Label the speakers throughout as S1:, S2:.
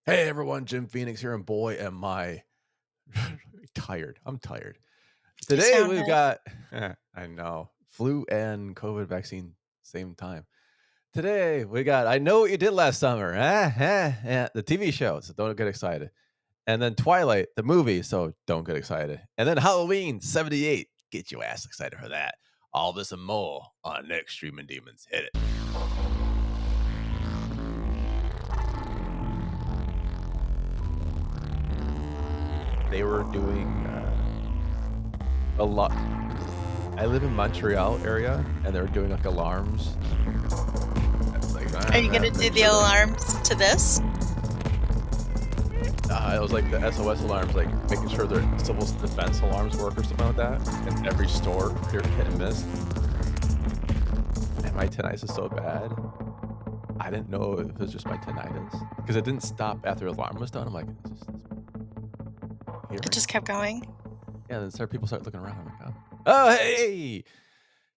S1: Hey everyone, Jim Phoenix here, and boy, am I tired. I'm tired.
S2: You
S1: Today
S2: sound
S1: we've
S2: it.
S1: got, I know, flu and COVID vaccine same time. Today we got, I Know What You Did Last Summer, the TV show, so don't get excited. And then Twilight, the movie, so don't get excited. And then Halloween 78, get your ass excited for that. All this and more on Next Streaming Demons. Hit it. They were doing a lot. I live in Montreal area, and they were doing like alarms. Like,
S2: Are you gonna do
S1: make
S2: the
S1: sure that
S2: alarms to this?
S1: it was like the SOS alarms, like making sure their civil defense alarms work or something like that. In every store, hit and miss. And my tinnitus is so bad. I didn't know if it was just my tinnitus because it didn't stop after the alarm was done. I'm like, it's just this
S2: It
S1: hearing.
S2: just kept going.
S1: Yeah, then people start looking around. I'm like, oh, hey.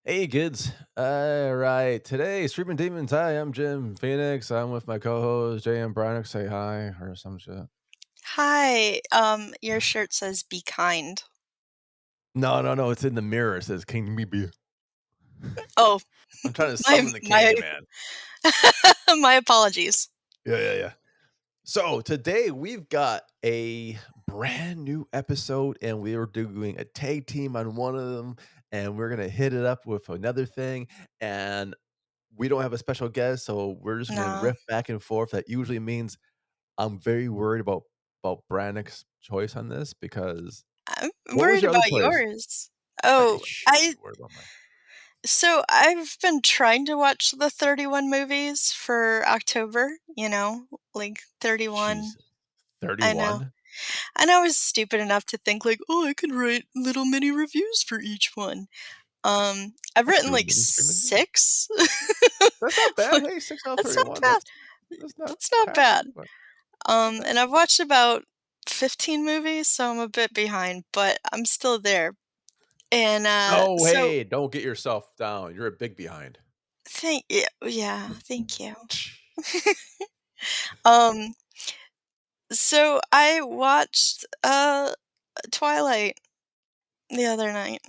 S1: Hey kids. Right. Today, Streaming Demons. Hi, I'm Jim Phoenix. I'm with my co-host JM Brannyk. Say hi or some shit.
S2: Hi. Your shirt says "Be kind."
S1: No. It's in the mirror. It says King Me Be.
S2: Oh,
S1: I'm trying to
S2: my
S1: summon the
S2: my
S1: Candyman.
S2: my apologies.
S1: Yeah. So today we've got a brand new episode, and we are doing a tag team on one of them, and we're gonna hit it up with another thing. And we don't have a special guest, so we're just gonna
S2: No,
S1: riff back and forth. That usually means I'm very worried about Brannyk's choice on this because
S2: I'm
S1: what was
S2: worried
S1: your other
S2: about
S1: choice?
S2: yours. Oh, I
S1: Worried about mine.
S2: so I've been trying to watch the 31 movies for October. Like 31.
S1: Jesus.
S2: I know.
S1: 31?
S2: And I was stupid enough to think like, oh, I could write little mini reviews for each one. I've
S1: That's
S2: written
S1: true,
S2: like
S1: mini streaming.
S2: 6.
S1: That's not bad.
S2: But
S1: Hey, 6 out of
S2: that's not
S1: 31.
S2: bad.
S1: That's not
S2: That's not
S1: passive,
S2: bad.
S1: but not bad.
S2: And I've watched about 15 movies, so I'm a bit behind, but I'm still there. And,
S1: No,
S2: so
S1: hey, don't get yourself down. You're a big behind.
S2: thank you. Yeah, thank you. Um, so I watched, Twilight the other night.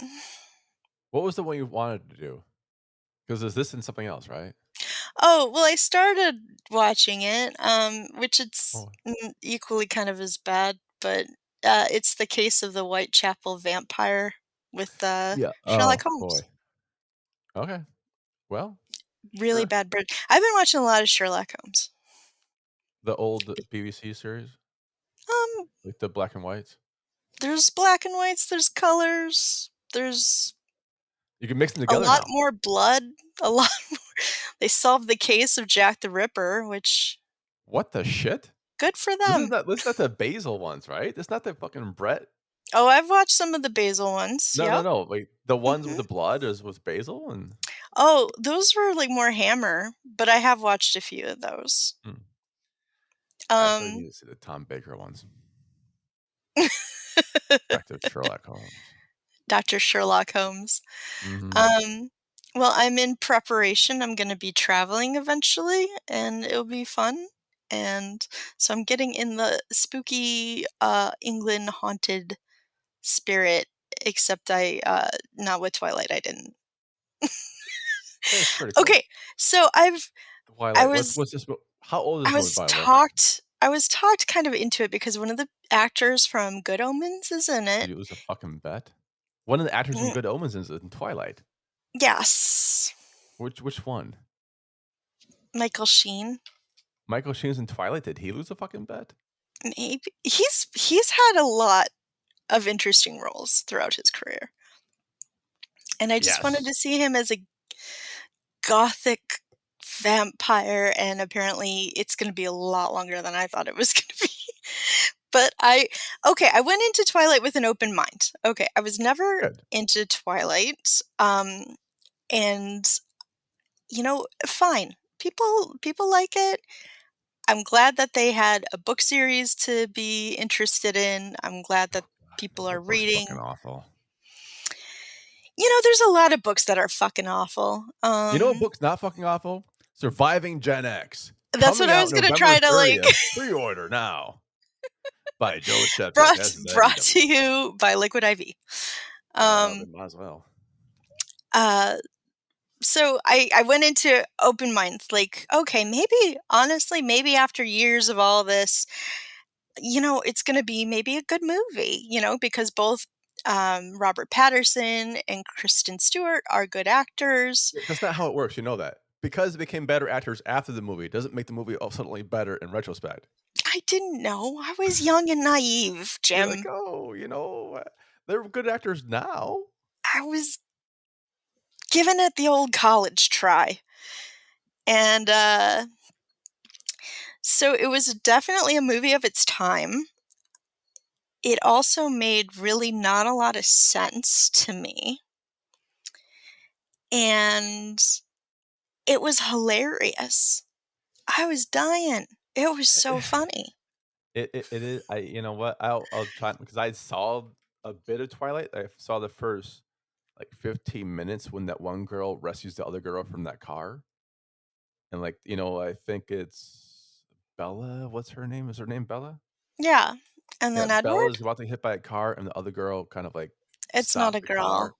S1: What was the one you wanted to do? Because there's this and something else, right?
S2: Oh, well, I started watching it, which it's
S1: Oh,
S2: equally kind of as bad, but it's the case of the Whitechapel vampire with
S1: yeah.
S2: Sherlock
S1: Oh,
S2: Holmes.
S1: boy. Okay. Well,
S2: Really
S1: sure.
S2: bad bird. I've been watching a lot of Sherlock Holmes.
S1: The old BBC series,
S2: Um,
S1: like the black and whites.
S2: there's black and whites, there's colors, there's
S1: You can mix them
S2: a
S1: together
S2: lot
S1: now.
S2: more blood, a lot more. They solved the case of Jack the Ripper, which
S1: What the shit?
S2: good for them.
S1: This is not the basil ones, right? It's not the fucking Brett.
S2: Oh, I've watched some of the Basil ones.
S1: No, no,
S2: Yep.
S1: no. Wait, the ones with
S2: Mhm.
S1: the blood is with basil and
S2: Oh, those were, like, more Hammer, but I have watched a few of those.
S1: hmm. I still
S2: Um
S1: need to see the Tom Baker ones. Back to Sherlock Holmes.
S2: Dr. Sherlock Holmes.
S1: Mhm.
S2: Um, well, I'm in preparation, I'm gonna be traveling eventually, and it'll be fun, and so I'm getting in the spooky, England haunted spirit, except not with Twilight, I didn't.
S1: It's pretty cool.
S2: Okay, so I
S1: Twilight.
S2: was
S1: What's this? How old is
S2: I
S1: this movie,
S2: was
S1: by the way?
S2: talked kind of into it because one of the actors from Good Omens is in
S1: Did
S2: it.
S1: you lose a fucking bet? One of the actors from
S2: Mm,
S1: Good Omens is in Twilight.
S2: yes.
S1: Which one?
S2: Michael Sheen.
S1: Michael Sheen's in Twilight. Did he lose a fucking bet?
S2: Maybe he's had a lot of interesting roles throughout his career, and I just wanted
S1: Yes.
S2: to see him as a gothic vampire, and apparently it's gonna be a lot longer than I thought it was gonna be. But I went into Twilight with an open mind. Okay, I was never
S1: Good.
S2: into Twilight, and, fine. People like it. I'm glad that they had a book series to be interested in. I'm glad that people are
S1: That book's fucking
S2: reading.
S1: awful.
S2: There's a lot of books that are fucking awful.
S1: You know what book's not fucking awful? Surviving Gen X.
S2: That's what
S1: Coming
S2: I
S1: out
S2: was gonna
S1: November
S2: try to, like
S1: 30th. Pre-order now by Joe Shepard,
S2: brought
S1: SZEW.
S2: to you by Liquid IV.
S1: They
S2: Um,
S1: might as well.
S2: uh, so I went into open minds, like, okay, maybe honestly, maybe after years of all this, it's gonna be maybe a good movie, because both, Robert Patterson and Kristen Stewart are good actors.
S1: That's not how it works, you know that. Because they became better actors after the movie, doesn't make the movie all suddenly better in retrospect.
S2: I didn't know. I was young and naive,
S1: You're like,
S2: Jim.
S1: "Oh, they're good actors now."
S2: I was giving it the old college try. And, so it was definitely a movie of its time. It also made really not a lot of sense to me, and it was hilarious. I was dying. It was so funny.
S1: It is you know what? I'll try because I saw a bit of Twilight. I saw the first, like, 15 minutes when that one girl rescues the other girl from that car, and, like, I think it's Bella, what's her name? Is her name Bella?
S2: Yeah. And
S1: Yeah,
S2: then
S1: Bella
S2: Edward?
S1: is about to get hit by a car, and the other girl kind of, like,
S2: It's not
S1: stops
S2: a
S1: the car.
S2: girl.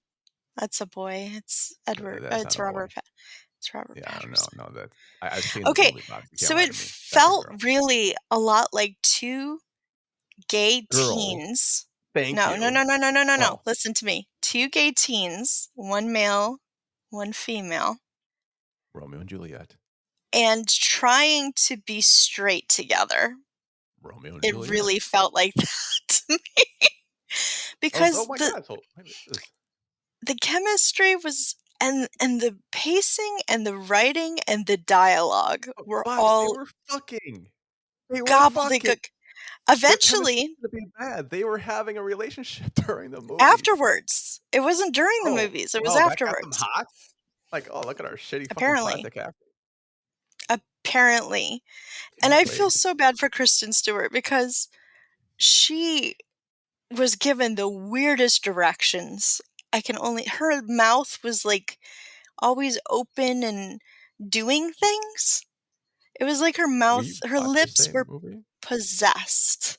S2: That's a boy. It's Edward.
S1: That's
S2: It's
S1: not a boy.
S2: It's Robert
S1: Yeah, no,
S2: Patterson.
S1: no, that I've seen the
S2: Okay,
S1: movie box, you can't
S2: so
S1: lie
S2: it
S1: to me. That's a
S2: felt
S1: girl.
S2: really a lot like 2 gay
S1: Girls.
S2: teens.
S1: Thank
S2: No, no,
S1: you.
S2: no, no, no, no, no, no.
S1: Oh,
S2: Listen to me. 2 gay teens, 1 male, 1 female,
S1: Romeo and Juliet.
S2: and trying to be straight together.
S1: Romeo and
S2: It
S1: Juliet.
S2: really felt like that to me
S1: Oh
S2: because
S1: my
S2: the
S1: god, so wait a minute, this
S2: the chemistry was and the pacing and the writing and the dialogue
S1: oh,
S2: were
S1: Box, they
S2: all
S1: were fucking. They were fucking.
S2: gobbledygook.
S1: Their chemistry
S2: Eventually,
S1: to be bad. They were having a relationship during the movies.
S2: afterwards. It wasn't during the
S1: Oh,
S2: movies, it was
S1: oh, that got them
S2: afterwards,
S1: hot? Like, "Oh, look at our shitty fucking
S2: apparently.
S1: plastic acting."
S2: Apparently. And
S1: Can't
S2: I feel
S1: wait.
S2: so bad for Kristen Stewart because she was given the weirdest directions. Her mouth was, like, always open and doing things. It was like
S1: We
S2: her
S1: watched the
S2: lips
S1: same
S2: were
S1: movie?
S2: possessed.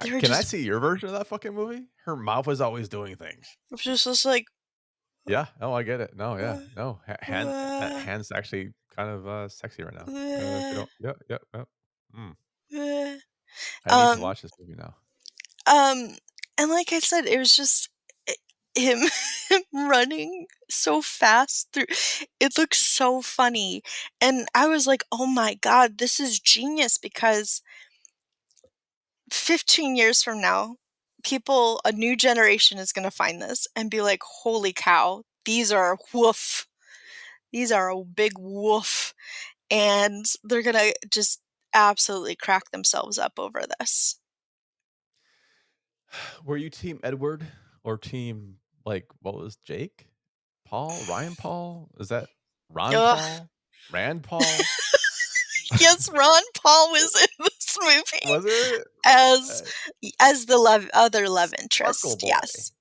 S2: They
S1: God,
S2: were
S1: can I
S2: just
S1: see your version of that fucking movie? Her mouth was always doing things.
S2: it was just like,
S1: Yeah. Oh, I get it. No, yeah.
S2: "Uh,
S1: No, that
S2: uh,
S1: hand's actually kind of, sexy right now. If you
S2: uh,
S1: don't yep, yep, yep. Mm.
S2: uh."
S1: I need to
S2: Um,
S1: watch this movie now.
S2: um, and like I said, it was just I him him running so fast through it looks so funny, and I was like, "Oh my god, this is genius," because 15 years from now, a new generation is gonna find this and be like, "Holy cow, these are woof. These are a big woof," and they're gonna just absolutely crack themselves up over this.
S1: Were you team Edward or team, like, what was Jake? Paul? Ryan Paul? Is that Ron
S2: Ugh.
S1: Paul? Rand Paul?
S2: Yes, Ron Paul was in this movie
S1: Was it?
S2: as
S1: Uh,
S2: as the other love
S1: Sparkle
S2: interest,
S1: Boy.
S2: yes.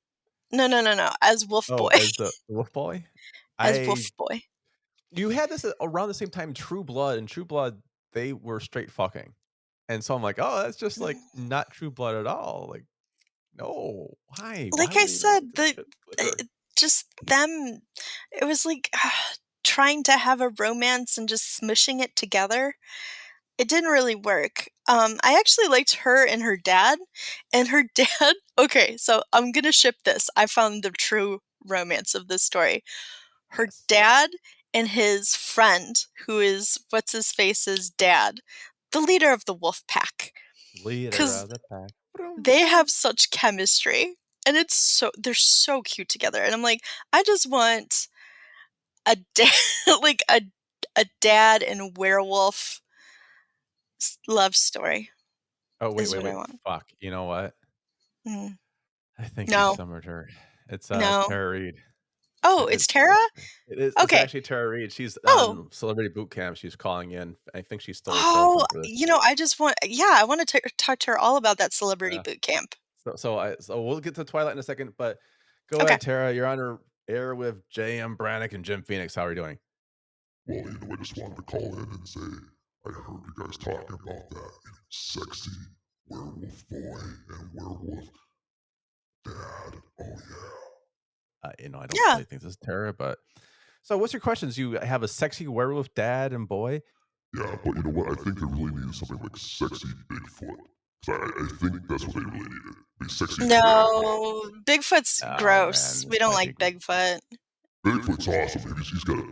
S2: No, no, no, no, as Wolf
S1: Oh,
S2: Boy,
S1: as the Wolf Boy?
S2: as
S1: I
S2: Wolf Boy.
S1: You had this around the same time True Blood, and True Blood, they were straight fucking. And so I'm like, "Oh, that's just, like,
S2: Mm.
S1: not True Blood at all." Like, no. Why? Why
S2: Like I
S1: would they even
S2: said,
S1: make this shit clear?
S2: just them it was like trying to have a romance and just smushing it together. It didn't really work. I actually liked her and her dad okay, so I'm gonna ship this. I found the true romance of this story. Her
S1: Yes.
S2: dad and his friend, who is what's his face's dad, the leader of the wolf pack,
S1: Leader
S2: because
S1: of the pack. Vroom,
S2: they
S1: vroom.
S2: have such chemistry, and they're so cute together, and I'm like, I just want a dad like a dad and werewolf love story
S1: Oh, wait,
S2: is
S1: wait,
S2: what I
S1: wait.
S2: want.
S1: Fuck. You know what?
S2: Mm.
S1: I think you
S2: No,
S1: summered her. It's,
S2: no.
S1: Tara Reid.
S2: Oh, it's Tara?
S1: It's
S2: Okay.
S1: actually Tara Reid. She's
S2: Oh.
S1: on Celebrity Boot Camp. She's calling in. I think she stole a show
S2: Oh,
S1: from for this shit.
S2: I just want I wanna talk to her all about that celebrity
S1: Yeah.
S2: boot camp.
S1: So we'll get to Twilight in a second, but go
S2: Okay.
S1: ahead, Tara. You're on her air with JM Brannick and Jim Phoenix. How are you doing?
S3: Well, I just wanted to call in and say I heard you guys talking about that sexy werewolf boy and werewolf dad. Oh yeah.
S1: I don't
S2: Yeah.
S1: really think this is terror, but so what's your questions? You have a sexy werewolf dad and boy?
S3: Yeah, but you know what? I think they really needed something like sexy Bigfoot. 'Cause I think that's what they really needed. Be sexy dad.
S2: No, Bigfoot's
S1: Oh man,
S2: gross.
S1: this
S2: We don't
S1: might be
S2: like Bigfoot.
S3: Bigfoot's awesome. He's got a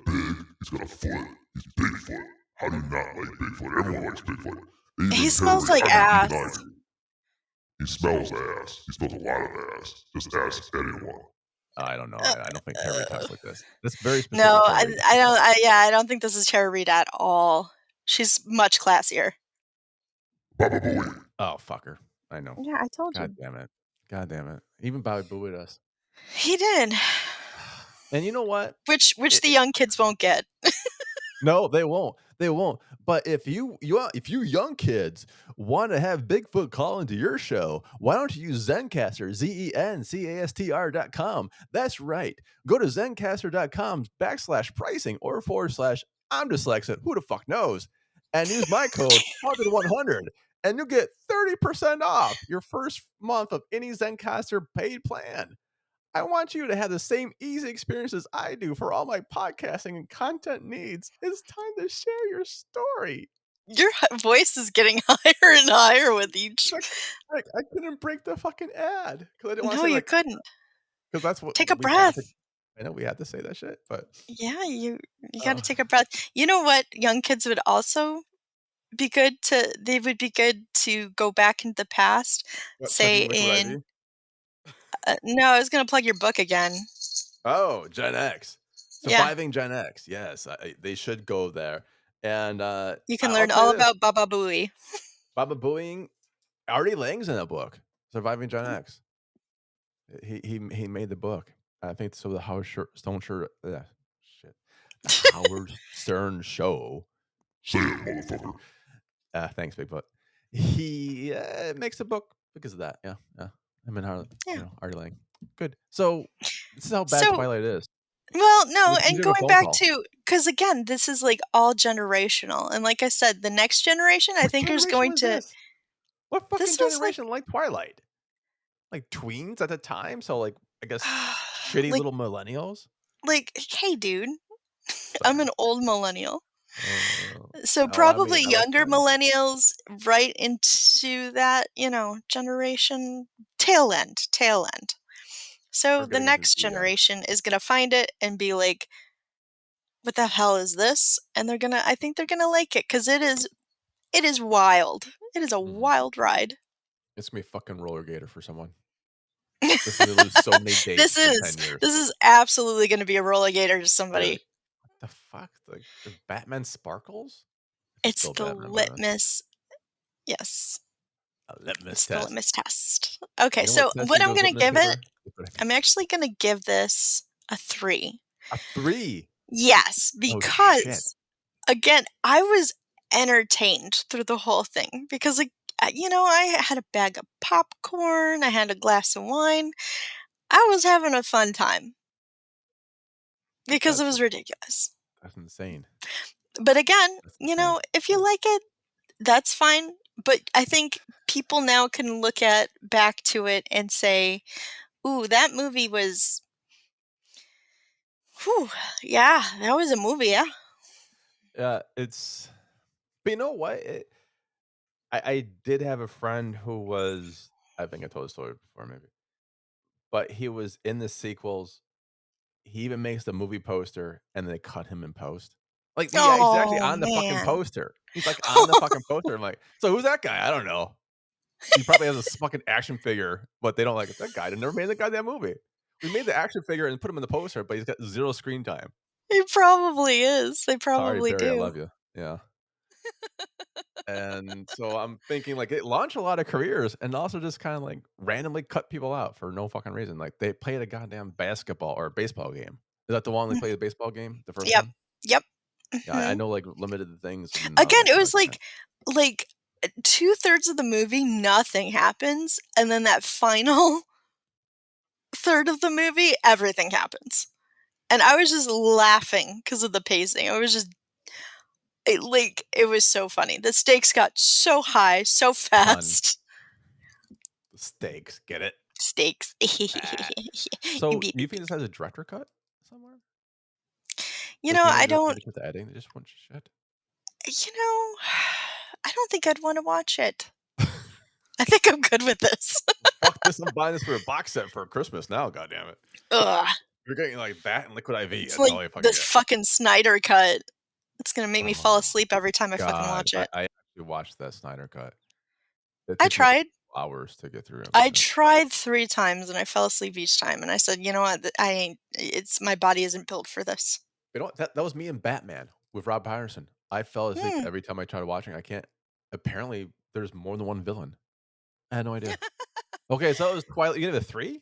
S3: he's got a foot. He's Bigfoot. How do you not like Bigfoot? Everyone likes Bigfoot.
S2: He
S3: Even
S2: smells
S3: Terry,
S2: like
S3: even I
S2: ass.
S3: do. He smells ass. He smells a lot of ass. Just ask anyone.
S1: I don't know.
S2: Uh,
S1: I don't think Terry talks like this. That's very
S2: no,
S1: specific Terry.
S2: I don't. I don't think this is Tara Reid at all. She's much classier.
S3: Baba Booey.
S1: Oh, fucker. I know.
S2: Yeah, I told
S1: God
S2: you.
S1: damn it. God damn it. Even Bobby booed us.
S2: He did.
S1: And you know what?
S2: Which
S1: It
S2: the young kids won't get.
S1: No, they won't. They won't. But if you young kids wanna have Bigfoot call into your show, why don't you use Zencastr, Zencastr.com. That's right. Go to Zencastr.com/pricing or / I'm dyslexic, who the fuck knows? And use my code HauntedMTL, and you'll get 30% off your first month of any Zencastr paid plan. I want you to have the same easy experiences I do for all my podcasting and content needs. It's time to share your story.
S2: Your voice is getting higher and higher with each.
S1: I couldn't break the fucking ad because I didn't want to
S2: No,
S1: say
S2: you
S1: like
S2: couldn't.
S1: because that's what
S2: Take a
S1: we had to.
S2: breath.
S1: I know we had to say that shit, but
S2: Yeah, you got
S1: uh,
S2: to take a breath. You know what? Young kids would also be good to. They would be good to go back into the past.
S1: what
S2: Say
S1: plugging liquid
S2: in.
S1: IV?
S2: No, I was gonna plug your book again.
S1: Oh, Gen X,
S2: Yeah,
S1: surviving Gen X. Yes, they should go there. And
S2: you can
S1: I'll
S2: learn
S1: say
S2: all
S1: this:
S2: about Baba Booey.
S1: Baba Booing, Artie Lang's in that book, Surviving Gen X. He made the book. I think so. The the Howard Stern show.
S3: Say it, motherfucker.
S1: Thanks, Bigfoot. He makes a book because of that. Yeah, yeah. Him and Harley,
S2: Yeah.
S1: Artie Lang. Good. So this is how bad
S2: So,
S1: Twilight is.
S2: well, no,
S1: We
S2: and
S1: did a
S2: going
S1: phone
S2: back
S1: call.
S2: to because again, this is like all generational, and like I said, the next generation, I
S1: What
S2: think, is
S1: generation
S2: going
S1: was
S2: to.
S1: this? What fucking
S2: This was like,
S1: generation liked Twilight? Like tweens at the time. So like I guess shitty
S2: like,
S1: little millennials.
S2: hey, dude, I'm
S1: Sorry.
S2: an old millennial.
S1: Oh,
S2: So
S1: oh, I mean,
S2: probably
S1: I like
S2: younger
S1: millennials.
S2: millennials right into that, generation tail end, tail end. So
S1: We're
S2: the
S1: getting into
S2: next
S1: the
S2: generation is going to find it and be like, what the hell is this? And I think they're going to like it cuz it is wild. It is a
S1: mhm.
S2: wild ride.
S1: It's gonna be fucking roller gator for someone. This is gonna lose so many
S2: this
S1: dates in
S2: is
S1: 10 years.
S2: this is absolutely going to be a roller gator to
S1: Dude,
S2: somebody.
S1: what the fuck? Like the Batman sparkles? If it's
S2: It's
S1: still
S2: the
S1: Batman, by the way.
S2: litmus. Yes,
S1: A litmus
S2: it's the
S1: test.
S2: litmus test. Okay,
S1: You know what
S2: so
S1: testing
S2: what I'm
S1: those
S2: going to
S1: litmus
S2: give it,
S1: paper?
S2: I'm actually going to give this a 3.
S1: A 3.
S2: Yes,
S1: Oh shit.
S2: because again, I was entertained through the whole thing because, like, I had a bag of popcorn, I had a glass of wine. I was having a fun time because it
S1: That's
S2: was ridiculous.
S1: that's insane.
S2: But again,
S1: That's insane.
S2: if you like it, that's fine. But I think people now can look at back to it and say, "Ooh, that movie was, whew, yeah, that was a movie, yeah."
S1: Yeah, it's but you know what? I did have a friend who was I think I told the story before maybe. But he was in the sequels. He even makes the movie poster and they cut him in post. Like, he's actually
S2: Oh
S1: on the fucking
S2: man.
S1: poster. He's, like, on the fucking poster. I'm like, "So who's that guy?" "I don't know." He probably has a fucking action figure, but they don't like that guy. They never made the goddamn movie. We made the action figure and put him in the poster, but he's got 0 screen time.
S2: He probably is. They
S1: Sorry,
S2: probably
S1: Barry, I
S2: do.
S1: love you. Yeah. And so I'm thinking, like, it launched a lot of careers and also just kinda, like, randomly cut people out for no fucking reason. Like, they played a goddamn basketball or baseball game. Is that the one they
S2: Mm,
S1: played a baseball game? The first
S2: yep.
S1: one?
S2: Yep.
S1: Yeah, I
S2: Mhm.
S1: know, like, limited things and not
S2: Again,
S1: much
S2: it
S1: more
S2: was
S1: than that.
S2: like 2/3 of the movie, nothing happens, and then that final third of the movie, everything happens. And I was just laughing because of the pacing. I was just It was so funny. The stakes got so high, so
S1: Pun.
S2: fast.
S1: Steaks. Get it?
S2: Stakes.
S1: Ah.
S2: You
S1: So,
S2: beat
S1: do you
S2: me.
S1: think this has a director cut somewhere?
S2: You
S1: Like,
S2: know,
S1: you
S2: I
S1: know, just
S2: don't
S1: maybe with the editing, they just want shit.
S2: you know, I don't think I'd wanna watch it. I think I'm good with this.
S1: Fuck this! I'm buying this for a box set for Christmas now. God damn it!
S2: Ugh.
S1: You're getting like that and Liquid IV.
S2: It's
S1: That's
S2: like
S1: all you fucking
S2: this
S1: get.
S2: fucking Snyder cut. It's gonna make me fall
S1: Oh
S2: asleep every time I fucking
S1: God,
S2: watch
S1: I
S2: it.
S1: I actually watched that Snyder cut. It
S2: I
S1: took me
S2: tried.
S1: hours to get through. I was
S2: I
S1: like, "Oh."
S2: tried 3 times and I fell asleep each time, and I said, "You know what? I ain't my body isn't built for this."
S1: You know what? That was me and Batman with Rob Patterson. I fell asleep
S2: Hmm.
S1: every time I tried watching. I can't. Apparently, there's more than one villain. I had no idea. Okay, so it was Twilight. You gave it a 3?
S2: Yeah,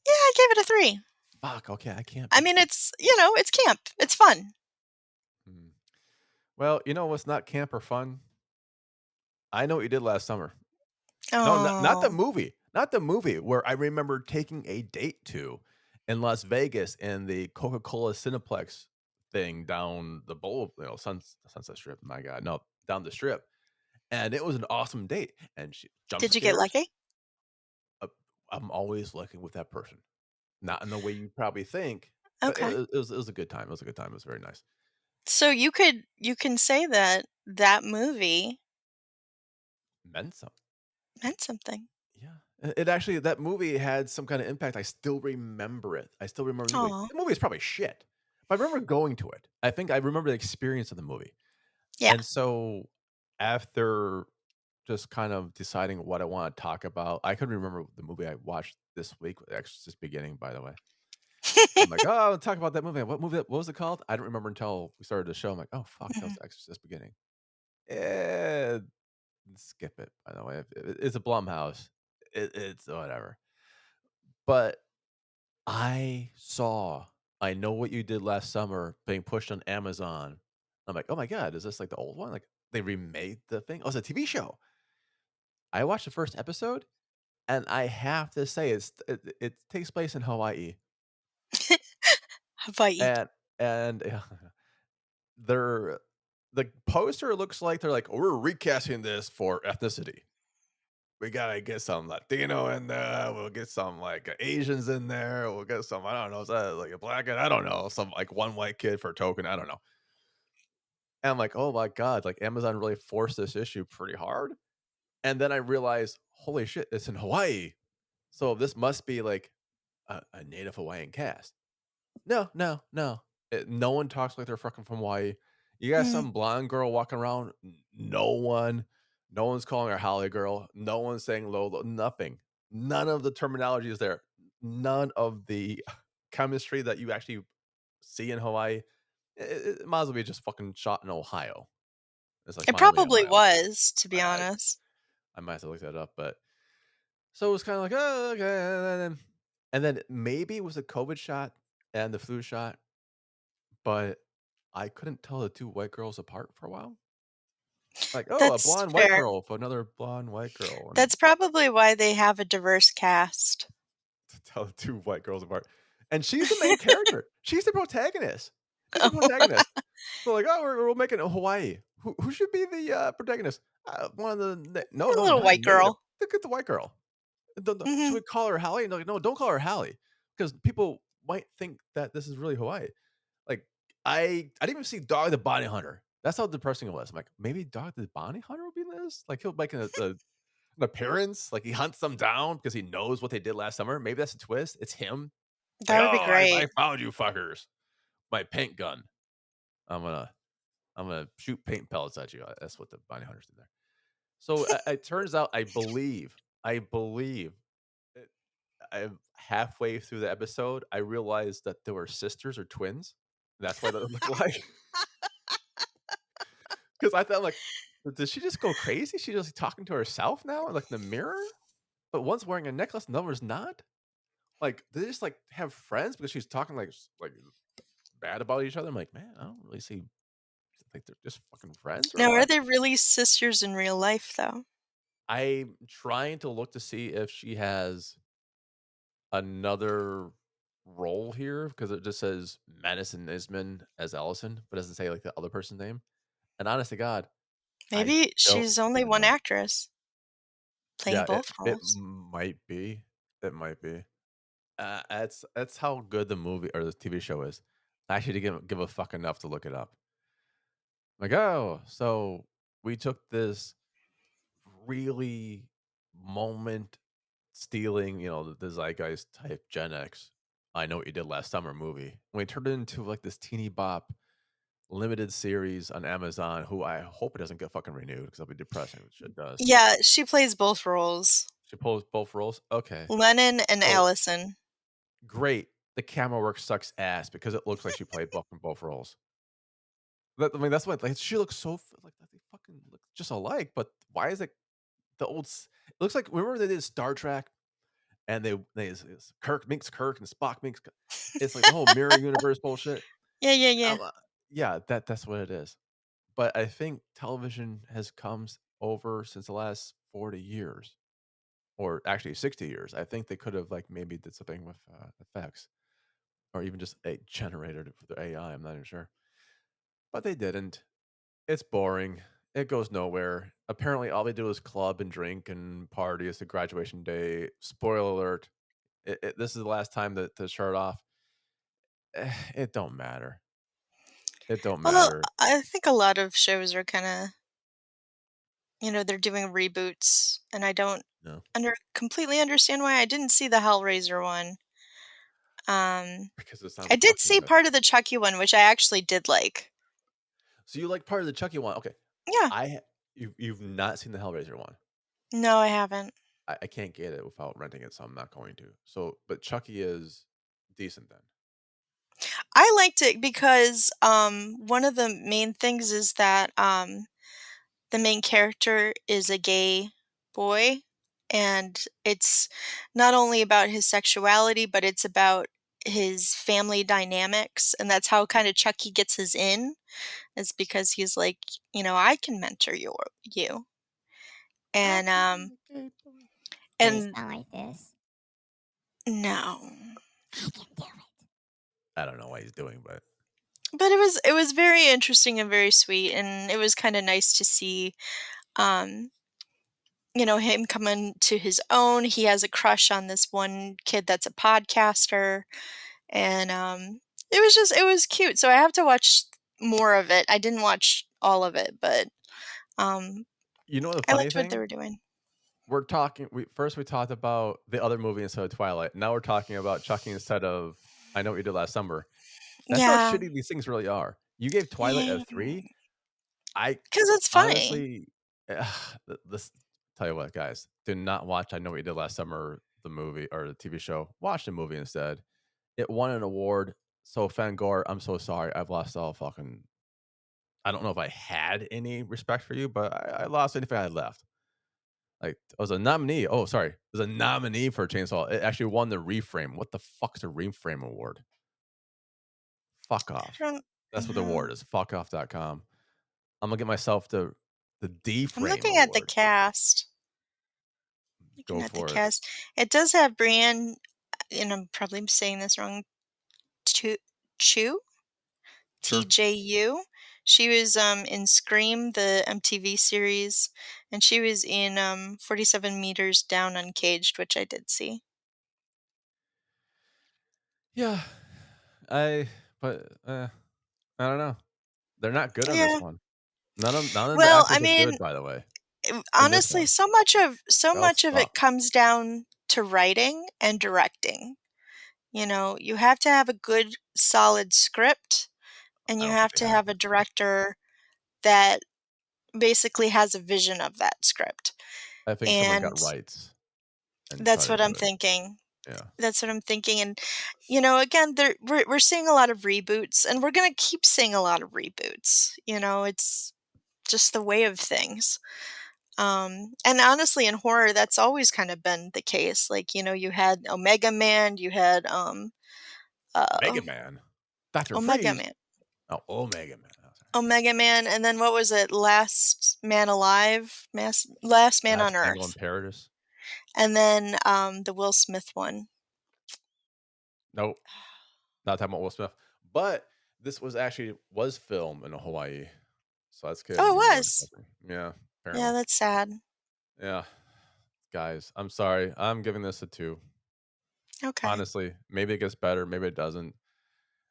S2: I gave it a 3.
S1: Fuck. Okay, I can't
S2: I
S1: beat
S2: mean,
S1: you.
S2: it's camp. It's fun.
S1: Hmm. Well, you know what's not camp or fun? I Know What You Did Last Summer. No, not the
S2: Oh.
S1: movie. Not the movie where I remember taking a date to in Las Vegas in the Coca-Cola Cineplex thing down the Sunset Strip. My God, no, down the strip. And it was an awesome date. And she jump
S2: Did you get
S1: scares.
S2: lucky?
S1: Uh, I'm always looking with that person. Not in the way you probably think, but
S2: Okay.
S1: it was a good time. It was a good time. It was very nice.
S2: So you can say that that movie
S1: Meant some.
S2: meant something.
S1: Yeah. It actually that movie had some kinda impact. I still remember it. I still remember the movie.
S2: Oh.
S1: The movie is probably shit, but I remember going to it. I think I remember the experience of the movie.
S2: Yeah.
S1: And so, after just kind of deciding what I wanna talk about, I couldn't remember the movie I watched this week, with Exorcist Beginning, by the way. I'm like, "Oh, I'll talk about that movie." What was it called? I don't remember until we started the show. I'm like, "Oh, fuck, that was
S2: Mhm.
S1: Exorcist Beginning." Eh, skip it, by the way. It's a Blumhouse. It's whatever. But I Know What You Did Last Summer being pushed on Amazon. I'm like, "Oh my god, is this like the old one?" Like, they remade the thing? Oh, it's a TV show. I watched the first episode, and I have to say it takes place in Hawaii,
S2: Hawaii.
S1: and and they're the poster looks like they're like, "We're recasting this for ethnicity. We gotta get some Latino in there. We'll get some like Asians in there. We'll get some, I don't know, is that like a black kid? I don't know, some like one white kid for a token. I don't know." And I'm like, oh my God, like Amazon really forced this issue pretty hard. And then I realized, holy shit, it's in Hawaii. So this must be like a native Hawaiian cast. No, no, no. No one talks like they're fucking from Hawaii. You got
S2: Mm.
S1: some blonde girl walking around. No one's calling her Holly girl. No one's saying Lolo. Nothing. None of the terminology is there. None of the chemistry that you actually see in Hawaii. It might as well be just fucking shot in Ohio. It's like
S2: It
S1: Miami,
S2: probably
S1: Ohio.
S2: was, to be
S1: I,
S2: honest.
S1: I might have to look that up, but so it was kind of like, oh, okay, and then maybe it was a COVID shot and the flu shot, but I couldn't tell the 2 white girls apart for a while. Like, "Oh, a
S2: That's
S1: blonde white
S2: fair.
S1: girl for another blonde white girl," and
S2: That's probably why they have a diverse cast.
S1: to tell the 2 white girls apart. And she's the main character. She's the protagonist. She's the
S2: Oh,
S1: protagonist. So like, "Oh, we're making it Hawaii. Who should be the, protagonist?" One of the no,
S2: a
S1: no,
S2: little
S1: not a
S2: white
S1: native.
S2: girl.
S1: Look at the white girl. Should
S2: Mhm.
S1: we call her Hallie? No, no, don't call her Hallie because people might think that this is really Hawaii. Like, I didn't even see Dog the Bounty Hunter. That's how depressing it was. I'm like, maybe Dog the Bounty Hunter will be in this? Like, he'll make an appearance, like, he hunts them down because he knows what they did last summer. Maybe that's a twist. It's him. Like,
S2: That
S1: "Oh,
S2: would be
S1: I
S2: great.
S1: found you fuckers. My paint gun. I'm gonna I'm gonna shoot paint pellets at you." That's what the bounty hunters did there. So, it turns out I believe it halfway through the episode, I realized that they were sisters or twins. That's why they look alike. 'Cause I thought, like, did she just go crazy? She just talking to herself now, like, in the mirror? But one's wearing a necklace, and the other's not? Like, did they just, like, have friends because she's talking, like, bad about each other? I'm like, "Man, I don't really see like, they're just fucking friends or
S2: Now, are
S1: what?"
S2: they really sisters in real life, though?
S1: I'm trying to look to see if she has another role here because it just says Madison Isman as Allison, but doesn't say, like, the other person's name. And honest to God, I
S2: Maybe
S1: don't
S2: she's only
S1: even
S2: one
S1: know.
S2: actress playing
S1: Yeah,
S2: both
S1: it
S2: roles.
S1: might be. It might be. That's how good the movie or the TV show is. I actually didn't give a fuck enough to look it up. Like, oh, so we took this really moment stealing, the zeitgeist type Gen X. I know what you did last summer movie. And we turned it into like this teeny bop limited series on Amazon. Who I hope it doesn't get fucking renewed because that'll be depressing, which it does.
S2: Yeah, she plays both roles.
S1: She pulls both roles. Okay,
S2: Lennon and
S1: so
S2: Allison.
S1: great. The camera work sucks ass because it looks like she played both roles. I mean, that's what like she looks so like they fucking look just alike. But why is it the old? It looks like remember they did Star Trek and it's Kirk minks Kirk and Spock minks. It's like the whole mirror universe bullshit.
S2: Yeah, yeah, yeah.
S1: Yeah, that's what it is. But I think television has come over since the last 40 years, or actually 60 years. I think they could have like maybe did something with effects, or even just generated it with the AI. I'm not even sure, but they didn't. It's boring. It goes nowhere. Apparently, all they do is club and drink and party. It's the graduation day. Spoiler alert. This is the last time to start off. It don't matter. It don't
S2: Well,
S1: matter.
S2: I think a lot of shows are kinda they're doing reboots, and I don't
S1: No,
S2: completely understand why. I didn't see the Hellraiser one. Um,
S1: because it's
S2: I
S1: not
S2: did
S1: fucking
S2: see
S1: good.
S2: part of the Chucky one, which I actually did like.
S1: So you like part of the Chucky one? Okay,
S2: Yeah.
S1: you've not seen the Hellraiser one.
S2: No, I haven't.
S1: I can't get it without renting it, so I'm not going to. So, but Chucky is decent then.
S2: I liked it because, one of the main things is that, the main character is a gay boy, and it's not only about his sexuality, but it's about his family dynamics, and that's how kinda Chucky gets his in, is because he's like, "I can mentor you."
S1: I
S2: And,
S1: can be a gay boy.
S4: Please
S2: and
S4: not like this.
S2: no.
S4: I can do it.
S1: I don't know what he's doing, but
S2: But it was very interesting and very sweet, and it was kinda nice to see, um, him come into his own. He has a crush on this one kid that's a podcaster, and, it was cute, so I have to watch more of it. I didn't watch all of it, but, um,
S1: you know the
S2: I
S1: funny
S2: liked what they
S1: thing?
S2: were doing.
S1: We're talking. We talked about the other movie instead of Twilight. Now we're talking about Chucky instead of I Know What You Did Last Summer. That's how
S2: Yeah.
S1: shitty these things really are. You gave Twilight a
S2: Yeah.
S1: 3. I
S2: 'Cause it's funny.
S1: honestly, this tell you what, guys, do not watch I Know What You Did Last Summer, the movie or the TV show. Watch the movie instead. It won an award. So Fangor, I'm so sorry. I've lost all fucking. I don't know if I had any respect for you, but I lost anything I had left. Like, I was a nominee. Oh, sorry. I was a nominee for Chainsaw. It actually won the Reframe. What the fuck's a Reframe award? Fuck
S2: I
S1: off.
S2: don't
S1: That's what the
S2: know.
S1: award is. Fuckoff.com. I'm gonna get myself the D
S2: I'm
S1: Frame
S2: looking at the
S1: award.
S2: cast. Looking
S1: Go
S2: at the
S1: for it.
S2: cast. It does have Brienne, and I'm probably saying this wrong, Chu Chu?
S1: Sure.
S2: TJU. She was, in Scream, the MTV series, and she was in, 47 Meters Down Uncaged, which I did see.
S1: Yeah. I but I don't know. They're not good on this
S2: Yeah.
S1: one. None of the
S2: Well, I
S1: actors are
S2: mean,
S1: good, by the way, in this
S2: honestly,
S1: one.
S2: so
S1: They all
S2: much of it
S1: suck.
S2: comes down to writing and directing. You have to have a good, solid script, and
S1: I
S2: you
S1: don't think
S2: have
S1: they
S2: to
S1: have
S2: have a
S1: one.
S2: director that basically has a vision of that script.
S1: I think someone
S2: And
S1: got rights and
S2: that's
S1: tried to
S2: what
S1: do
S2: I'm
S1: it.
S2: thinking.
S1: Yeah.
S2: That's what I'm thinking. And, again, we're seeing a lot of reboots, and we're going to keep seeing a lot of reboots. It's just the way of things. And honestly, in horror, that's always kind of been the case. Like, you had Omega Man, you had uh,
S1: Mega Man. Dr.
S2: Omega
S1: Freeze.
S2: Man.
S1: Oh, Omega Man. Oh, sorry.
S2: Omega Man, and then what was it? Last Man Alive, Last Man on
S1: Last Tango in
S2: Earth,
S1: Paradise.
S2: and then the Will Smith one.
S1: Nope. Not talking about Will Smith. But this was filmed in Hawaii. So that's getting
S2: Oh, it
S1: me more
S2: was.
S1: depressing. Yeah,
S2: Yeah,
S1: apparently.
S2: that's sad.
S1: Yeah, guys, I'm sorry. I'm giving this a 2.
S2: Okay,
S1: Honestly, maybe it gets better, maybe it doesn't.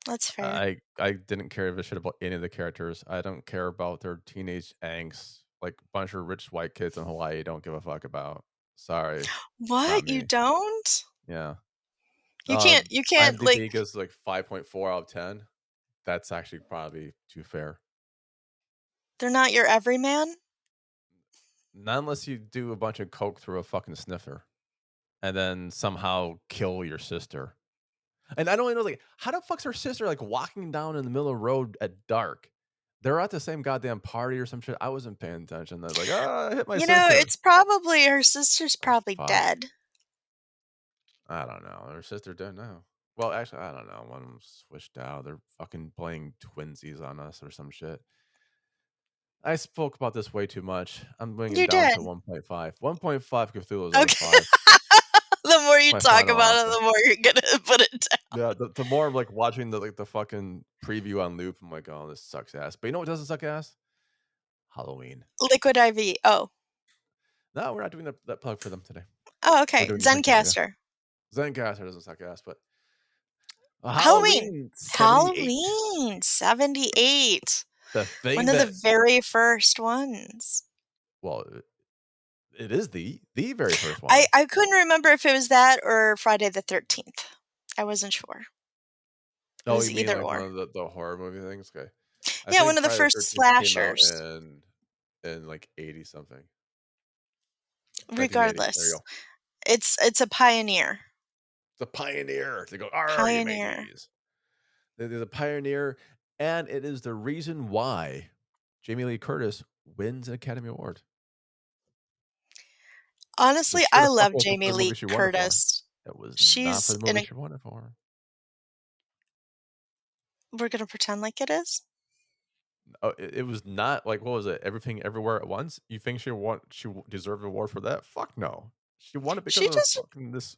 S2: that's fair.
S1: I didn't care a shit about any of the characters. I don't care about their teenage angst. Like a bunch of rich white kids in Hawaii don't give a fuck about. Sorry, not
S2: What? You
S1: me.
S2: don't?
S1: Yeah.
S2: You can't, like
S1: IMDb gives like 5.4 out of 10. That's actually probably too fair.
S2: they're not your everyman?
S1: Not unless you do a bunch of coke through a fucking sniffer and then somehow kill your sister. And I don't even know, like, how the fuck's her sister like walking down in the middle of the road at dark? They're at the same goddamn party or some shit. I wasn't paying attention. They're like, "Ah, I hit my
S2: You know,
S1: sister."
S2: it's probably her sister's
S1: Oh,
S2: probably
S1: fuck.
S2: dead.
S1: I don't know. Her sister dead now. Well, actually, I don't know. One of them switched out. They're fucking playing twinsies on us or some shit. I spoke about this way too much. I'm bringing it
S2: You
S1: down
S2: did.
S1: to 1.5. 1.5 Cthulhu's out of
S2: Okay.
S1: 5.
S2: The more you
S1: My
S2: talk
S1: final
S2: about it,
S1: answer.
S2: the more you're gonna put it down.
S1: Yeah, the more I'm like watching the fucking preview on loop, I'm like, oh, this sucks ass. But you know what doesn't suck ass? Halloween.
S2: Liquid IV. Oh.
S1: No, we're not doing that plug for them today.
S2: Oh,
S1: We're
S2: okay.
S1: doing the Zencaster. Yeah.
S2: Zencaster.
S1: Zencaster doesn't suck ass, but
S2: Halloween.
S1: Halloween 78.
S2: Halloween 78.
S1: The thing
S2: One of the
S1: that,
S2: very first ones.
S1: well, it is the very first one.
S2: I couldn't remember if it was that or Friday the 13th. I wasn't sure. It
S1: Oh,
S2: was
S1: you mean
S2: either
S1: like one
S2: or.
S1: of the horror movie things? Okay. I
S2: Yeah,
S1: think
S2: one of the
S1: Friday the
S2: first
S1: 13th came out
S2: slashers.
S1: in like 80 something. 1980. There you
S2: Regardless,
S1: go.
S2: it's a pioneer.
S1: It's a pioneer. They go, "Arr, you
S2: Pioneer.
S1: mateys." There's a pioneer, and it is the reason why Jamie Lee Curtis wins an Academy Award. It
S2: Honestly,
S1: sure
S2: I
S1: the fuck
S2: love
S1: wasn't for
S2: Jamie
S1: the movie
S2: Lee
S1: she won it for.
S2: Curtis.
S1: It was not for
S2: She's
S1: the
S2: in
S1: movie
S2: a.
S1: she won it for.
S2: We're gonna pretend like it is.
S1: Oh, it was not like, what was it? Everything Everywhere at Once? You think she deserved an award for that? Fuck no. She won it because
S2: She
S1: of
S2: just.
S1: fucking this.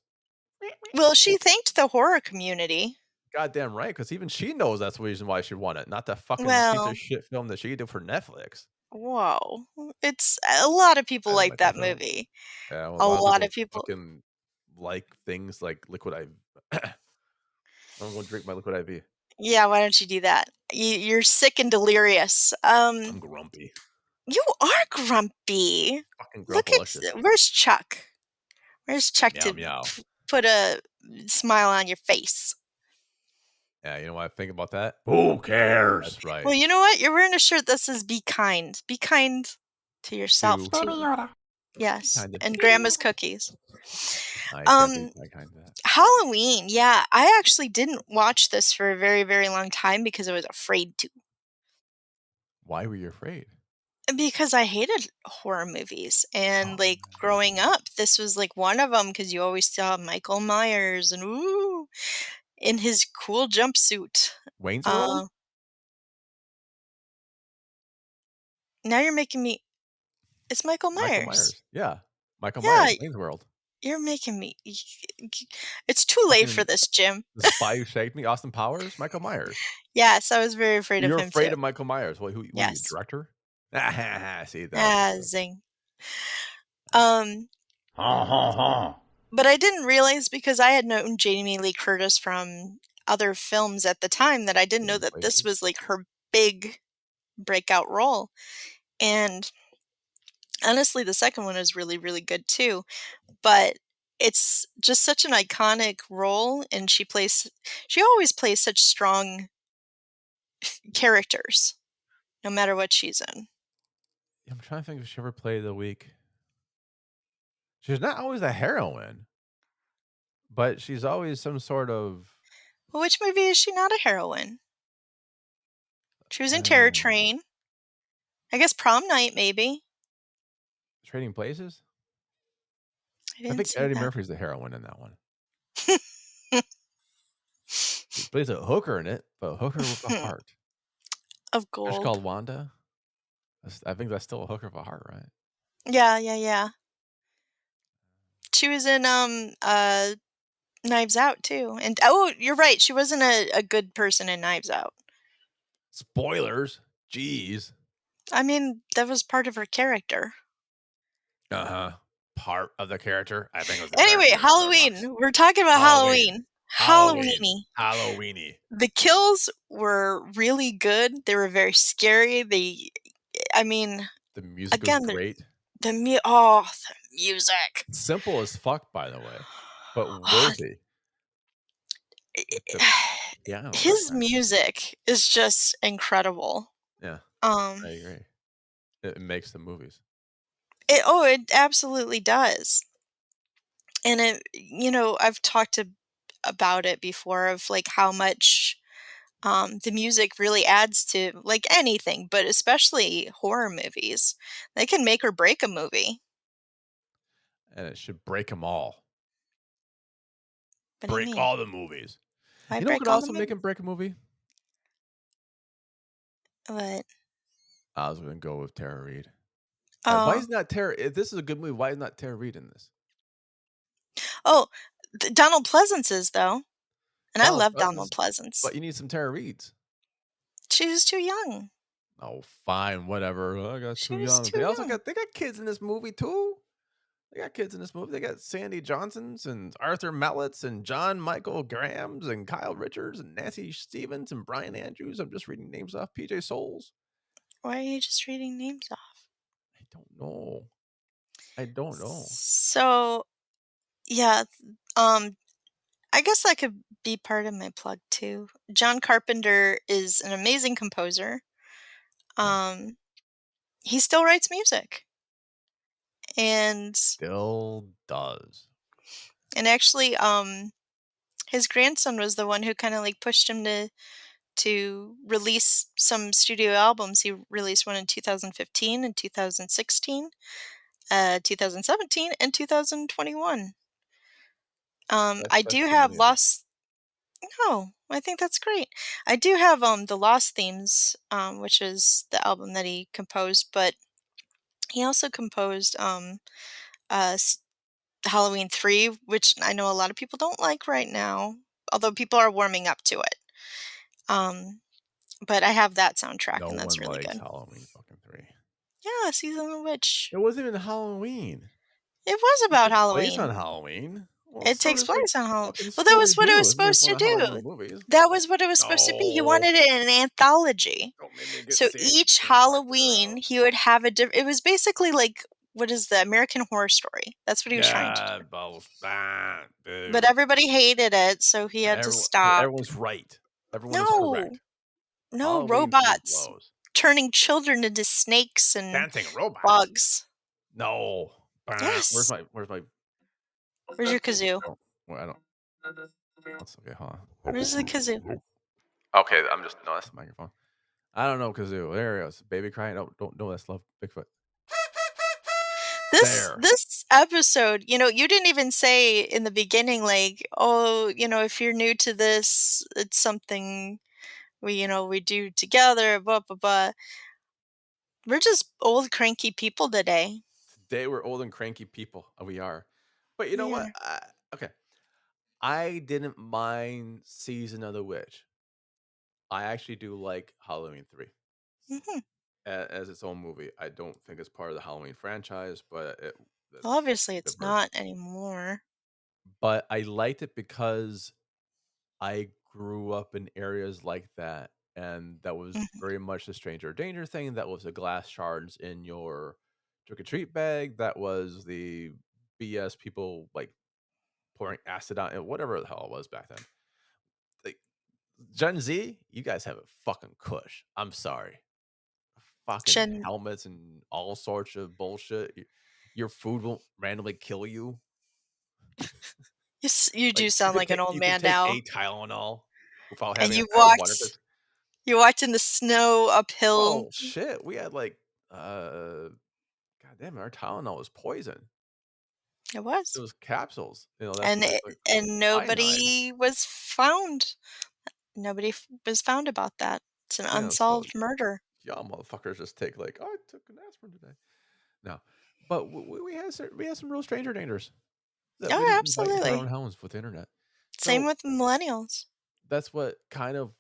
S2: Well, she thanked the horror community.
S1: Goddamn right, because even she knows that's the reason why she won it, not that fucking piece of
S2: Well,
S1: shit film that she did for Netflix.
S2: whoa. It's a lot of people
S1: I don't
S2: like
S1: like that
S2: that
S1: film.
S2: movie.
S1: Yeah, well, a
S2: A
S1: lot of
S2: lot of
S1: people
S2: people.
S1: fucking like things like Liquid IV. I'm gonna drink my Liquid IV.
S2: Yeah, why don't you do that? You're sick and delirious.
S1: I'm grumpy.
S2: You are grumpy.
S1: Fucking
S2: Look at
S1: grumpalicious.
S2: where's Chuck? Where's Chuck
S1: Meow
S2: to
S1: meow.
S2: put a smile on your face?
S1: Yeah, you know what I think about that?
S3: Who cares?
S1: That's right.
S2: Well, you know what? You're wearing a shirt that says "Be kind." Be kind to yourself
S1: To-
S2: too. Yes,
S1: Kinda.
S2: and Grandma's cookies.
S1: I can't be that kind of that.
S2: Halloween. Yeah, I actually didn't watch this for a very, very long time because I was afraid to.
S1: Why were you afraid?
S2: Because I hated horror movies, and
S1: Oh,
S2: like growing up, this was like one of them because you always saw Michael Myers and ooh in his cool jumpsuit.
S1: Wayne's World?
S2: Uh, now you're making me. It's Michael
S1: Michael
S2: Myers.
S1: Myers. Yeah. Michael
S2: Yeah,
S1: Myers, Wayne's World.
S2: you're making me. It's too late for
S1: Fucking
S2: this, Jim.
S1: the spy who saved me, Austin Powers, Michael Myers.
S2: Yes, I was very afraid of
S1: You're
S2: him too.
S1: afraid of Michael Myers. What are you,
S2: Yes.
S1: director? See, that was a joke.
S2: Zing.
S3: Ha ha ha.
S2: But I didn't realize because I had known Jamie Lee Curtis from other films at the time that I didn't know
S1: Trading
S2: that this
S1: Places?
S2: was like her big breakout role. And honestly, the second one is really, really good too. But it's just such an iconic role, and she always plays such strong characters, no matter what she's in.
S1: I'm trying to think if she ever played the weak. She's not always a heroine, but she's always some sort of
S2: Well, which movie is she not a heroine? She was in Terror Train. I guess Prom Night, maybe.
S1: Trading Places.
S2: I
S1: I
S2: didn't
S1: think
S2: see
S1: Eddie
S2: that.
S1: Murphy's the heroine in that one. He plays a hooker in it, but a hooker with a heart.
S2: Of
S1: She's
S2: gold.
S1: called Wanda. I think that's still a hooker of a heart, right?
S2: Yeah. She was in Knives Out too. And oh, you're right. She wasn't a good person in Knives Out.
S1: Spoilers. Jeez.
S2: I mean, that was part of her character.
S1: Part of the character. I think it was the entire
S2: Anyway,
S1: character I watched.
S2: Halloween. We're talking about
S1: Halloween.
S2: Halloween.
S1: Halloween.
S2: Halloweeny.
S1: Halloweeny.
S2: The kills were really good. They were very scary. I mean,
S1: The music was
S2: again,
S1: great.
S2: the music.
S1: Simple as fuck, by the way, but worthy. Like the piano work,
S2: His
S1: man.
S2: music is just incredible.
S1: Yeah,
S2: Um,
S1: I agree. It makes the movies.
S2: it absolutely does. And I've talked about it before of like how much the music really adds to like anything, but especially horror movies. They can make or break a movie.
S1: And it should break them all.
S2: What do you
S1: Break
S2: mean?
S1: all the movies.
S2: Why
S1: You know what
S2: break
S1: could
S2: all the
S1: also make
S2: movies?
S1: him break a movie?
S2: What?
S1: I was gonna go with Tara Reid. Why
S2: Oh,
S1: is not Tara? If this is a good movie, why is not Tara Reid in this?
S2: oh, Donald Pleasance is though, and I
S1: Donald
S2: love Donald
S1: Pleasance,
S2: Pleasance.
S1: but you need some Tara Reids.
S2: She was too young.
S1: Oh, fine, whatever. I got
S2: She
S1: too
S2: was
S1: young.
S2: too
S1: They also
S2: young.
S1: got kids in this movie too. They got kids in this movie. They got Sandy Johnsons and Arthur Mellets and John Michael Grahams and Kyle Richards and Nancy Stevens and Brian Andrews. I'm just reading names off. PJ Souls.
S2: Why are you just reading names off?
S1: I don't know. I don't know.
S2: So yeah, I guess that could be part of my plug too. John Carpenter is an amazing composer.
S1: Yeah.
S2: Um, he still writes music, and
S1: Still does.
S2: actually, his grandson was the one who kind of like pushed him to release some studio albums. He released one in 2015 and 2016, 2017, and 2021. I
S1: That's
S2: do
S1: too
S2: have
S1: many of them.
S2: Lost. No, I think that's great. I do have the Lost Themes, which is the album that he composed, but he also composed uh s- Halloween 3, which I know a lot of people don't like right now, although people are warming up to it. Um, but I have that soundtrack
S1: No
S2: and that's
S1: one
S2: really
S1: likes
S2: good.
S1: Halloween fucking 3.
S2: Yeah, Season of the Witch.
S1: It wasn't even Halloween.
S2: It was
S1: It
S2: about
S1: takes place on
S2: Halloween.
S1: Halloween. Well,
S2: It
S1: so
S2: takes
S1: does like
S2: place on Halloween.
S1: fucking
S2: Well, that
S1: Scooby
S2: was what it
S1: Doo.
S2: was
S1: It's based
S2: supposed
S1: on
S2: to
S1: the Halloween
S2: do.
S1: movies.
S2: That was what it was supposed to be. He
S1: No.
S2: wanted it in an anthology.
S1: Don't make me get
S2: So
S1: Sandy
S2: each
S1: King Carpenter
S2: Halloween,
S1: out.
S2: he would have a different. It was basically like what is the American Horror Story? That's what he was trying to
S1: Yeah,
S2: do.
S1: both.
S2: But
S1: Boo.
S2: everybody hated it, so he had to stop.
S1: Everyone's right. Everyone is
S2: No,
S1: correct.
S2: no
S1: Halloween 3
S2: robots
S1: blows.
S2: turning children into snakes and
S1: Dancing robots.
S2: bugs.
S1: No. Where's
S2: Yes.
S1: my
S2: Where's your kazoo?
S1: oh, well, I don't. That's okay, hold on.
S2: Where's the kazoo?
S1: Okay, I'm just no, that's the microphone. I don't know kazoo. There it goes. Baby crying. Don't know that's love. Bigfoot.
S2: This
S1: There.
S2: this episode, you didn't even say in the beginning, like, oh, if you're new to this, it's something we do together, blah blah blah. We're just old cranky people today.
S1: Today we're old and cranky people. We are. But you know
S2: We
S1: what?
S2: are.
S1: Okay. I didn't mind Season of the Witch. I actually do like Halloween 3
S2: Hmm.
S1: as its own movie. I don't think it's part of the Halloween franchise, but
S2: Well,
S1: that's
S2: obviously, it's
S1: diverse.
S2: not anymore.
S1: But I liked it because I grew up in areas like that, and that was
S2: Mhm.
S1: very much the stranger danger thing. That was the glass shards in your trick or treat bag. That was the BS people like pouring acid on it, whatever the hell it was back then. Like Gen Z, you guys have it fucking cush. I'm sorry. Fucking
S2: Gen,
S1: helmets and all sorts of bullshit. Your food won't randomly kill you.
S2: you
S1: Like
S2: do sound like an old
S1: you can
S2: man
S1: take
S2: now.
S1: a Tylenol without
S2: And
S1: having a. I was wondering if.
S2: you walked in the snow uphill.
S1: Oh shit, we had like god damn it, our Tylenol was poison.
S2: It
S1: It
S2: was,
S1: was capsules. That's
S2: and
S1: what it's like cyanide.
S2: nobody was found. Nobody was found about that. It's an
S1: So
S2: unsolved murder.
S1: y'all motherfuckers just take like, oh, I took an aspirin today. No. But we had some real stranger dangers that we
S2: Oh,
S1: didn't invite into our own
S2: absolutely.
S1: homes with the internet.
S2: Same
S1: So
S2: with millennials.
S1: that's what kind of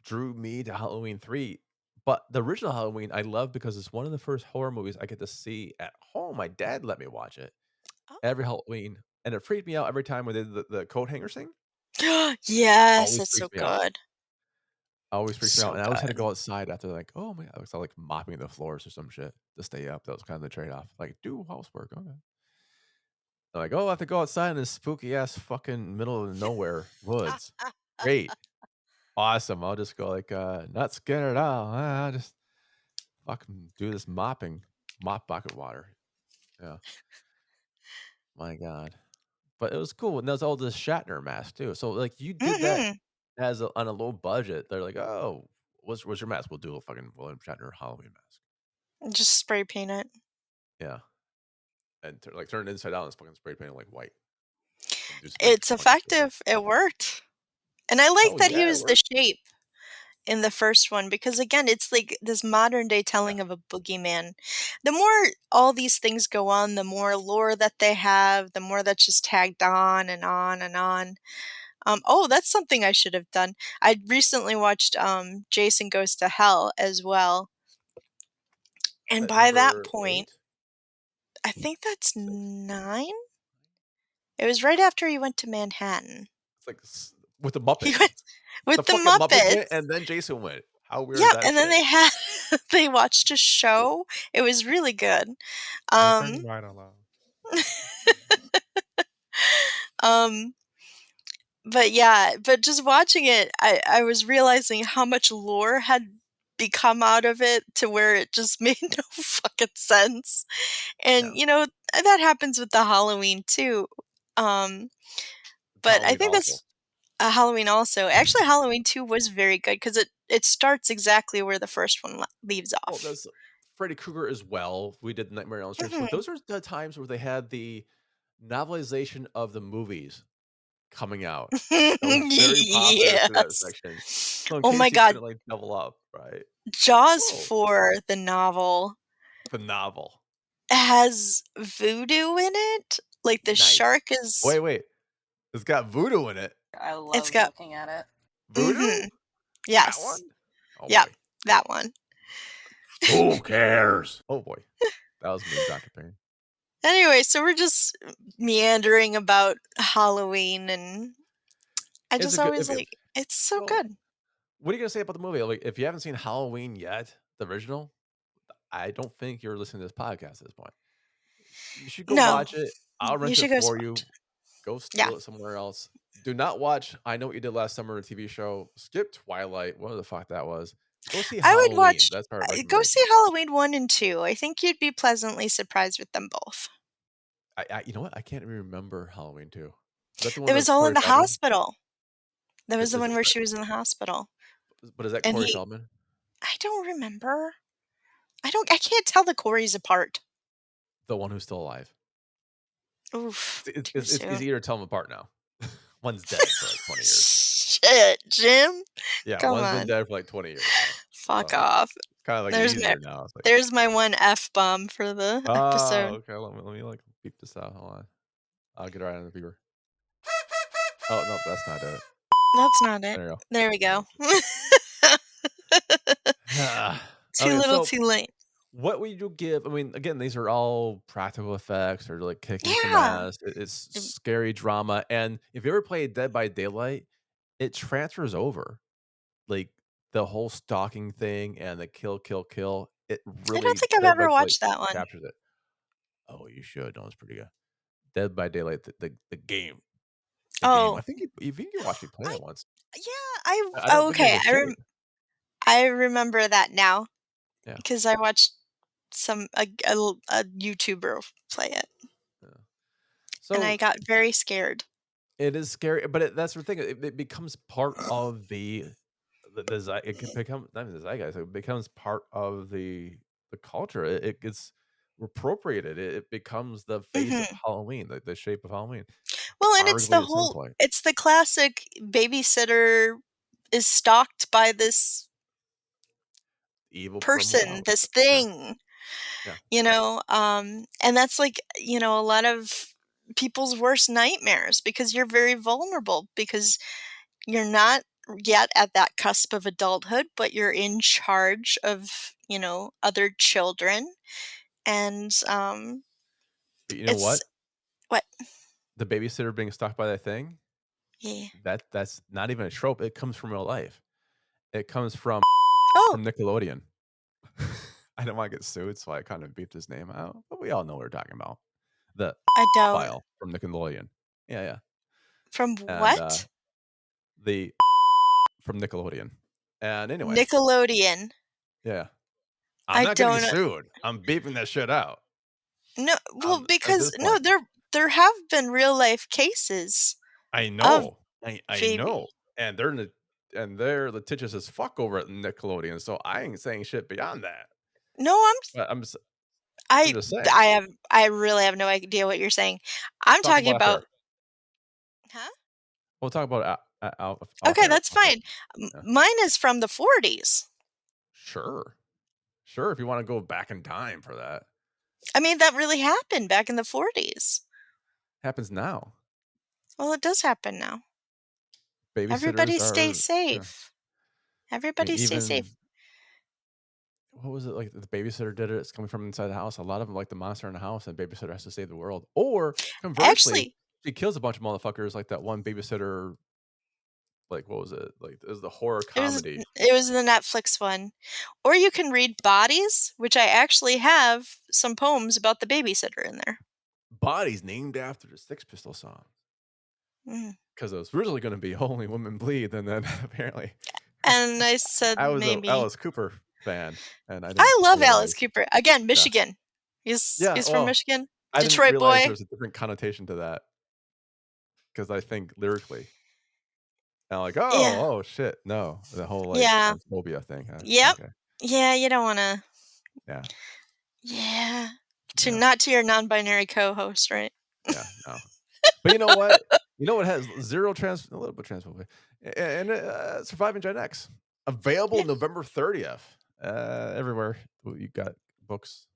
S1: drew me to Halloween 3. But the original Halloween, I love because it's one of the first horror movies I get to see at home. My dad let me watch it every
S2: Oh.
S1: Halloween, and it freaked me out every time when they did the coat hanger thing.
S2: Yes,
S1: Always
S2: that's
S1: freaks
S2: so
S1: me out.
S2: good.
S1: Always freaks me out,
S2: So
S1: and I always had to
S2: good.
S1: go outside after, like, oh my I was, like, mopping the floors or some shit to stay up. That was kind of the trade-off. Like, do housework, okay. They're like, "Oh, I have to go outside in this spooky ass fucking middle of nowhere woods." Great. Awesome. I'll just go like, not scared at all. I'll just fucking do this mopping. Mop bucket water. Yeah. My God. But it was cool. And there's all this Shatner mask too. So like you did that
S2: Mhm.
S1: as on a low budget. They're like, oh, what's your mask? We'll do a fucking William Shatner Halloween mask.
S2: Just spray paint it.
S1: Yeah. And turn it inside out and fucking spray paint it like white. And do some like
S2: It's
S1: funny shit.
S2: effective. It worked. And I like
S1: Hell
S2: that he
S1: yeah, it
S2: was the
S1: worked.
S2: shape in the first one because again, it's like this modern day
S1: Yeah.
S2: telling of a boogeyman. The more all these things go on, the more lore that they have, the more that's just tagged on and on and on. Oh, that's something I should have done. I recently watched Jason Goes to Hell as well.
S1: Is
S2: And
S1: that
S2: by that
S1: number
S2: point,
S1: 8?
S2: I think that's
S1: 6?
S2: 9. It was right after he went to Manhattan.
S1: It's like with the
S2: He
S1: Muppets.
S2: went with
S1: The
S2: the
S1: fucking Muppets went,
S2: Muppets.
S1: and then Jason went. How weird is
S2: Yep,
S1: that
S2: and then
S1: shit?
S2: they had they watched a show. It was really good.
S5: Moving
S2: Um,
S5: right along.
S2: um, but yeah, but just watching it, I was realizing how much lore had become out of it to where it just made no fucking sense.
S1: Yeah.
S2: And, that happens with the Halloween too. Um, but I
S1: Halloween
S2: think
S1: also.
S2: that's Halloween also. Actually, Halloween 2 was very good because it starts exactly where the first one leaves
S1: Well,
S2: off.
S1: there's Freddy Krueger as well. We did Nightmare on Elm Street, but
S2: Mhm.
S1: those are the times where they had the novelization of the movies coming out. That was very popular through that
S2: Yes.
S1: section. So in
S2: Oh my
S1: case you
S2: god,
S1: couldn't, like, double up, right?
S2: Jaws
S1: Whoa,
S2: 4, the novel,
S1: the novel.
S2: has voodoo in it. Like, the
S1: Nice.
S2: shark is
S1: Wait. It's got voodoo in it.
S6: I
S2: it's
S6: love
S2: got
S6: looking at it.
S1: Voodoo?
S2: mhm,
S1: That
S2: yes.
S1: one? Oh
S2: Yep,
S1: boy.
S2: that one.
S1: Who cares? Oh boy. That was me, Dr. Payne.
S2: Anyway, so we're just meandering about Halloween, and I
S1: It's
S2: just
S1: a good
S2: always like it's so
S1: well,
S2: good.
S1: what are you gonna say about the movie? Like, if you haven't seen Halloween yet, the original, I don't think you're listening to this podcast at this point. You should go
S2: No,
S1: watch it. I'll
S2: you
S1: rent it
S2: should go
S1: for
S2: watch
S1: you.
S2: it.
S1: Go
S2: Yeah.
S1: steal it somewhere else. Do not watch I Know What You Did Last Summer, a TV show. Skip Twilight, whatever the fuck that was. Go see
S2: I would
S1: Halloween.
S2: watch
S1: That's our
S2: go see
S1: recommendation.
S2: Halloween 1 and 2. I think you'd be pleasantly surprised with them both.
S1: You know what? I can't even remember Halloween 2. Is that the
S2: It
S1: one
S2: was
S1: with
S2: all in
S1: Corey
S2: the
S1: Feldman?
S2: hospital. That was the
S1: Is
S2: one
S1: it
S2: where she was in the hospital,
S1: but is that
S2: and
S1: Corey
S2: he
S1: Feldman?
S2: I don't remember. I can't tell the Corys apart.
S1: The one who's still alive.
S2: Oof, too
S1: It's
S2: soon.
S1: easier to tell them apart now. One's dead for like 20 years.
S2: Shit, Jim.
S1: Yeah,
S2: Come
S1: one's been
S2: on.
S1: dead for like 20 years now.
S2: Fuck
S1: So
S2: off.
S1: it's kind of like
S2: There's my
S1: easier now. It's like,
S2: there's my one F-bomb for the
S1: oh,
S2: episode.
S1: okay. Let me like beep this out. Hold on. I'll get it right on the beeper. Oh no, that's not it.
S2: That's not it.
S1: There you go.
S2: There we go. Too
S1: Okay,
S2: little,
S1: so
S2: too late.
S1: what would you give? I mean, again, these are all practical effects or like kicking some
S2: Yeah.
S1: ass. It's scary drama, and if you ever played Dead by Daylight, it transfers over. Like the whole stalking thing and the kill. It
S2: I don't
S1: really
S2: think I've
S1: Dead by
S2: ever
S1: Daylight
S2: watched that one.
S1: captures it. Oh, you should. No, it's pretty good. Dead by Daylight, the game. The game.
S2: Oh,
S1: I think you watched me play
S2: I
S1: it once.
S2: yeah,
S1: I don't think it was
S2: okay.
S1: a cheat.
S2: I remember that now
S1: Yeah.
S2: because I watched a YouTuber play it,
S1: Yeah.
S2: and I
S1: So
S2: got very scared.
S1: it is scary, but that's the thing. It becomes part of it can become not even the zeitgeist. It becomes part of the culture. It gets appropriated. It becomes the face of
S2: Mhm.
S1: Halloween, the shape of Halloween.
S2: Well, and
S1: Arguably, at some point,
S2: it's the classic babysitter is stalked by this
S1: evil from
S2: person,
S1: without.
S2: this
S1: Yeah,
S2: thing,
S1: yeah.
S2: and that's like, a lot of people's worst nightmares because you're very vulnerable because you're not yet at that cusp of adulthood, but you're in charge of, other children. And
S1: But you know
S2: it's
S1: what?
S2: what?
S1: The babysitter being stalked by that thing,
S2: Yeah.
S1: that's not even a trope. It comes from real life. It comes from
S2: Oh,
S1: Nickelodeon. I don't want to get sued, so I kind of beeped his name out, but we all know what we're talking about. The
S2: I don't.
S1: file from Nickelodeon. Yeah, yeah.
S2: From
S1: And
S2: what?
S1: the from Nickelodeon. And anyway,
S2: Nickelodeon.
S1: yeah. I'm
S2: I
S1: not getting
S2: don't know.
S1: sued. I'm beeping that shit out.
S2: No, well,
S1: At
S2: because
S1: this
S2: no,
S1: point.
S2: there have been real life cases
S1: I
S2: of
S1: know. I
S2: baby.
S1: know. And they're litigious as fuck over at Nickelodeon, so I ain't saying shit beyond that.
S2: No,
S1: But I'm
S2: I
S1: just saying.
S2: I really have no idea what you're saying. I'm
S1: Talk
S2: talking
S1: about after.
S2: about. Huh?
S1: We'll talk about it off
S2: Okay,
S1: air.
S2: that's
S1: Off air.
S2: fine.
S1: Yeah.
S2: Mine is from the 40s.
S1: Sure. Sure, if you wanna go back in time for that.
S2: I mean, that really happened back in the 40s.
S1: Happens now.
S2: Well, it does happen now.
S1: Babysitters
S2: Everybody stay
S1: are yeah.
S2: safe.
S1: I mean,
S2: Everybody stay safe.
S1: even what was it like the babysitter did it? It's coming from inside the house. A lot of them like the monster in the house and babysitter has to save the world. Or conversely,
S2: Actually,
S1: she kills a bunch of motherfuckers like that one babysitter, like what was it? Like it was the horror
S2: it was
S1: comedy.
S2: it was the Netflix one. Or you can read Bodies, which I actually have some poems about the babysitter in there.
S1: Bodies named after the Six Pistol song.
S2: Mm.
S1: Because it was originally gonna be Only Women Bleed, and then apparently
S2: And I said
S1: I was a
S2: maybe
S1: Alice Cooper fan and I didn't
S2: I love Alice
S1: realize.
S2: Cooper. Again,
S1: Yeah.
S2: Michigan. He's
S1: Yeah,
S2: from
S1: well,
S2: Michigan.
S1: I didn't
S2: Detroit
S1: realize
S2: boy.
S1: there was a different connotation to that because I think lyrically. And I'm like,
S2: Yeah.
S1: oh shit, no, the whole like
S2: Yeah.
S1: transphobia thing. Huh?
S2: Yep.
S1: Okay,
S2: Yeah, you don't want to.
S1: yeah,
S2: Yeah.
S1: yeah,
S2: Not to your non-binary co-host, right?
S1: yeah, no. But you know what? You know what has zero a little bit transphobia, and Surviving Gen X available
S2: Yeah.
S1: November 30th. Everywhere you got books,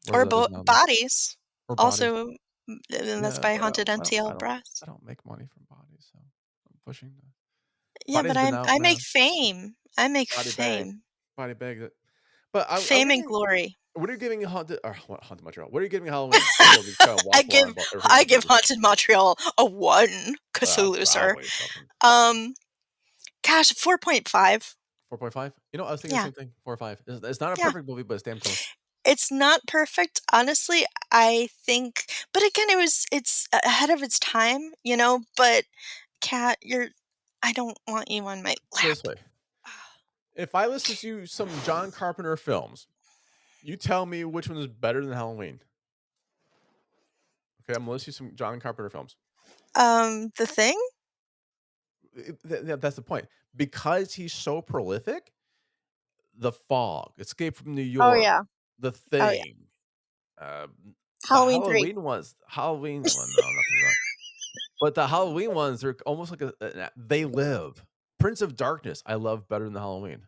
S2: Or
S1: wherever that is now,
S2: Bodies.
S1: or bodies.
S2: Also, and that's
S1: Yeah,
S2: by
S1: but
S2: Haunted MTL Brass.
S1: I don't make money from bodies, so I'm pushing the
S2: Yeah, but
S1: body's been out,
S2: I make
S1: man.
S2: fame. I make
S1: Body bag,
S2: fame.
S1: body bag. That, but I'm
S2: Fame and
S1: getting.
S2: glory.
S1: What are you giving haunted? Or what, haunted Montreal? What are you giving Halloween? So we kind of
S2: I
S1: waffle on
S2: give
S1: about everything
S2: I
S1: but
S2: give
S1: movies.
S2: Haunted Montreal a 1, Cthulhu, sir.
S1: Probably something.
S2: Gosh, 4.5.
S1: 4.5. You know, I was thinking the
S2: Yeah.
S1: same thing. 4 or 5. It's not a
S2: Yeah.
S1: perfect movie, but it's damn close.
S2: It's not perfect, honestly. I think, but again, it's ahead of its time, but Kat, I don't want you on my
S1: Put it
S2: lap.
S1: this way: if I listen to some John Carpenter films, you tell me which one is better than Halloween. Okay, I'm gonna listen to some John Carpenter films.
S2: The Thing?
S1: That's the point. Because he's so prolific, The Fog, Escape from New
S2: Oh
S1: York,
S2: yeah.
S1: The
S2: Oh yeah.
S1: Thing, uh, the
S2: Halloween 3.
S1: Halloween ones. Halloween, well, no, nothing wrong. But the Halloween ones are almost like they live. Prince of Darkness, I love better than the Halloween.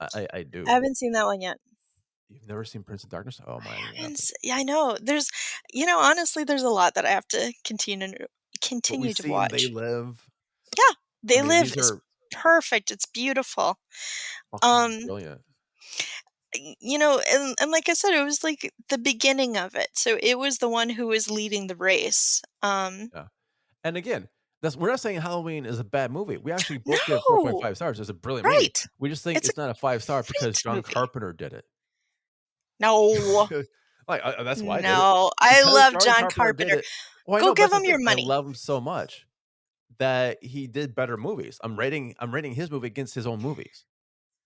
S1: I
S2: I
S1: do.
S2: haven't seen that one yet.
S1: You've never seen Prince of Darkness? Oh my, you have to.
S2: Yeah, I know. Honestly, there's a lot that I have to
S1: But we've
S2: continue to
S1: seen They
S2: watch.
S1: Live.
S2: Yeah,
S1: I
S2: They
S1: mean,
S2: Live
S1: these
S2: is
S1: are
S2: perfect. It's beautiful.
S1: fucking
S2: Um,
S1: brilliant.
S2: and like I said, it was like the beginning of it. So it was the one who was leading the race.
S1: Yeah. And again, we're not saying Halloween is a bad movie. We actually both give
S2: No,
S1: 4.5 stars. It's a brilliant movie.
S2: right.
S1: We just think
S2: It's a
S1: it's not a 5-star because
S2: great
S1: John
S2: movie.
S1: Carpenter did it.
S2: No,
S1: Like that's why I did it.
S2: no. I
S1: Because
S2: love
S1: John
S2: John
S1: Carpenter did
S2: Carpenter.
S1: it. Well, I
S2: Go
S1: know, but
S2: give
S1: that's the
S2: him
S1: thing.
S2: your
S1: I
S2: money.
S1: love him so much that he did better movies. I'm rating his movie against his own movies.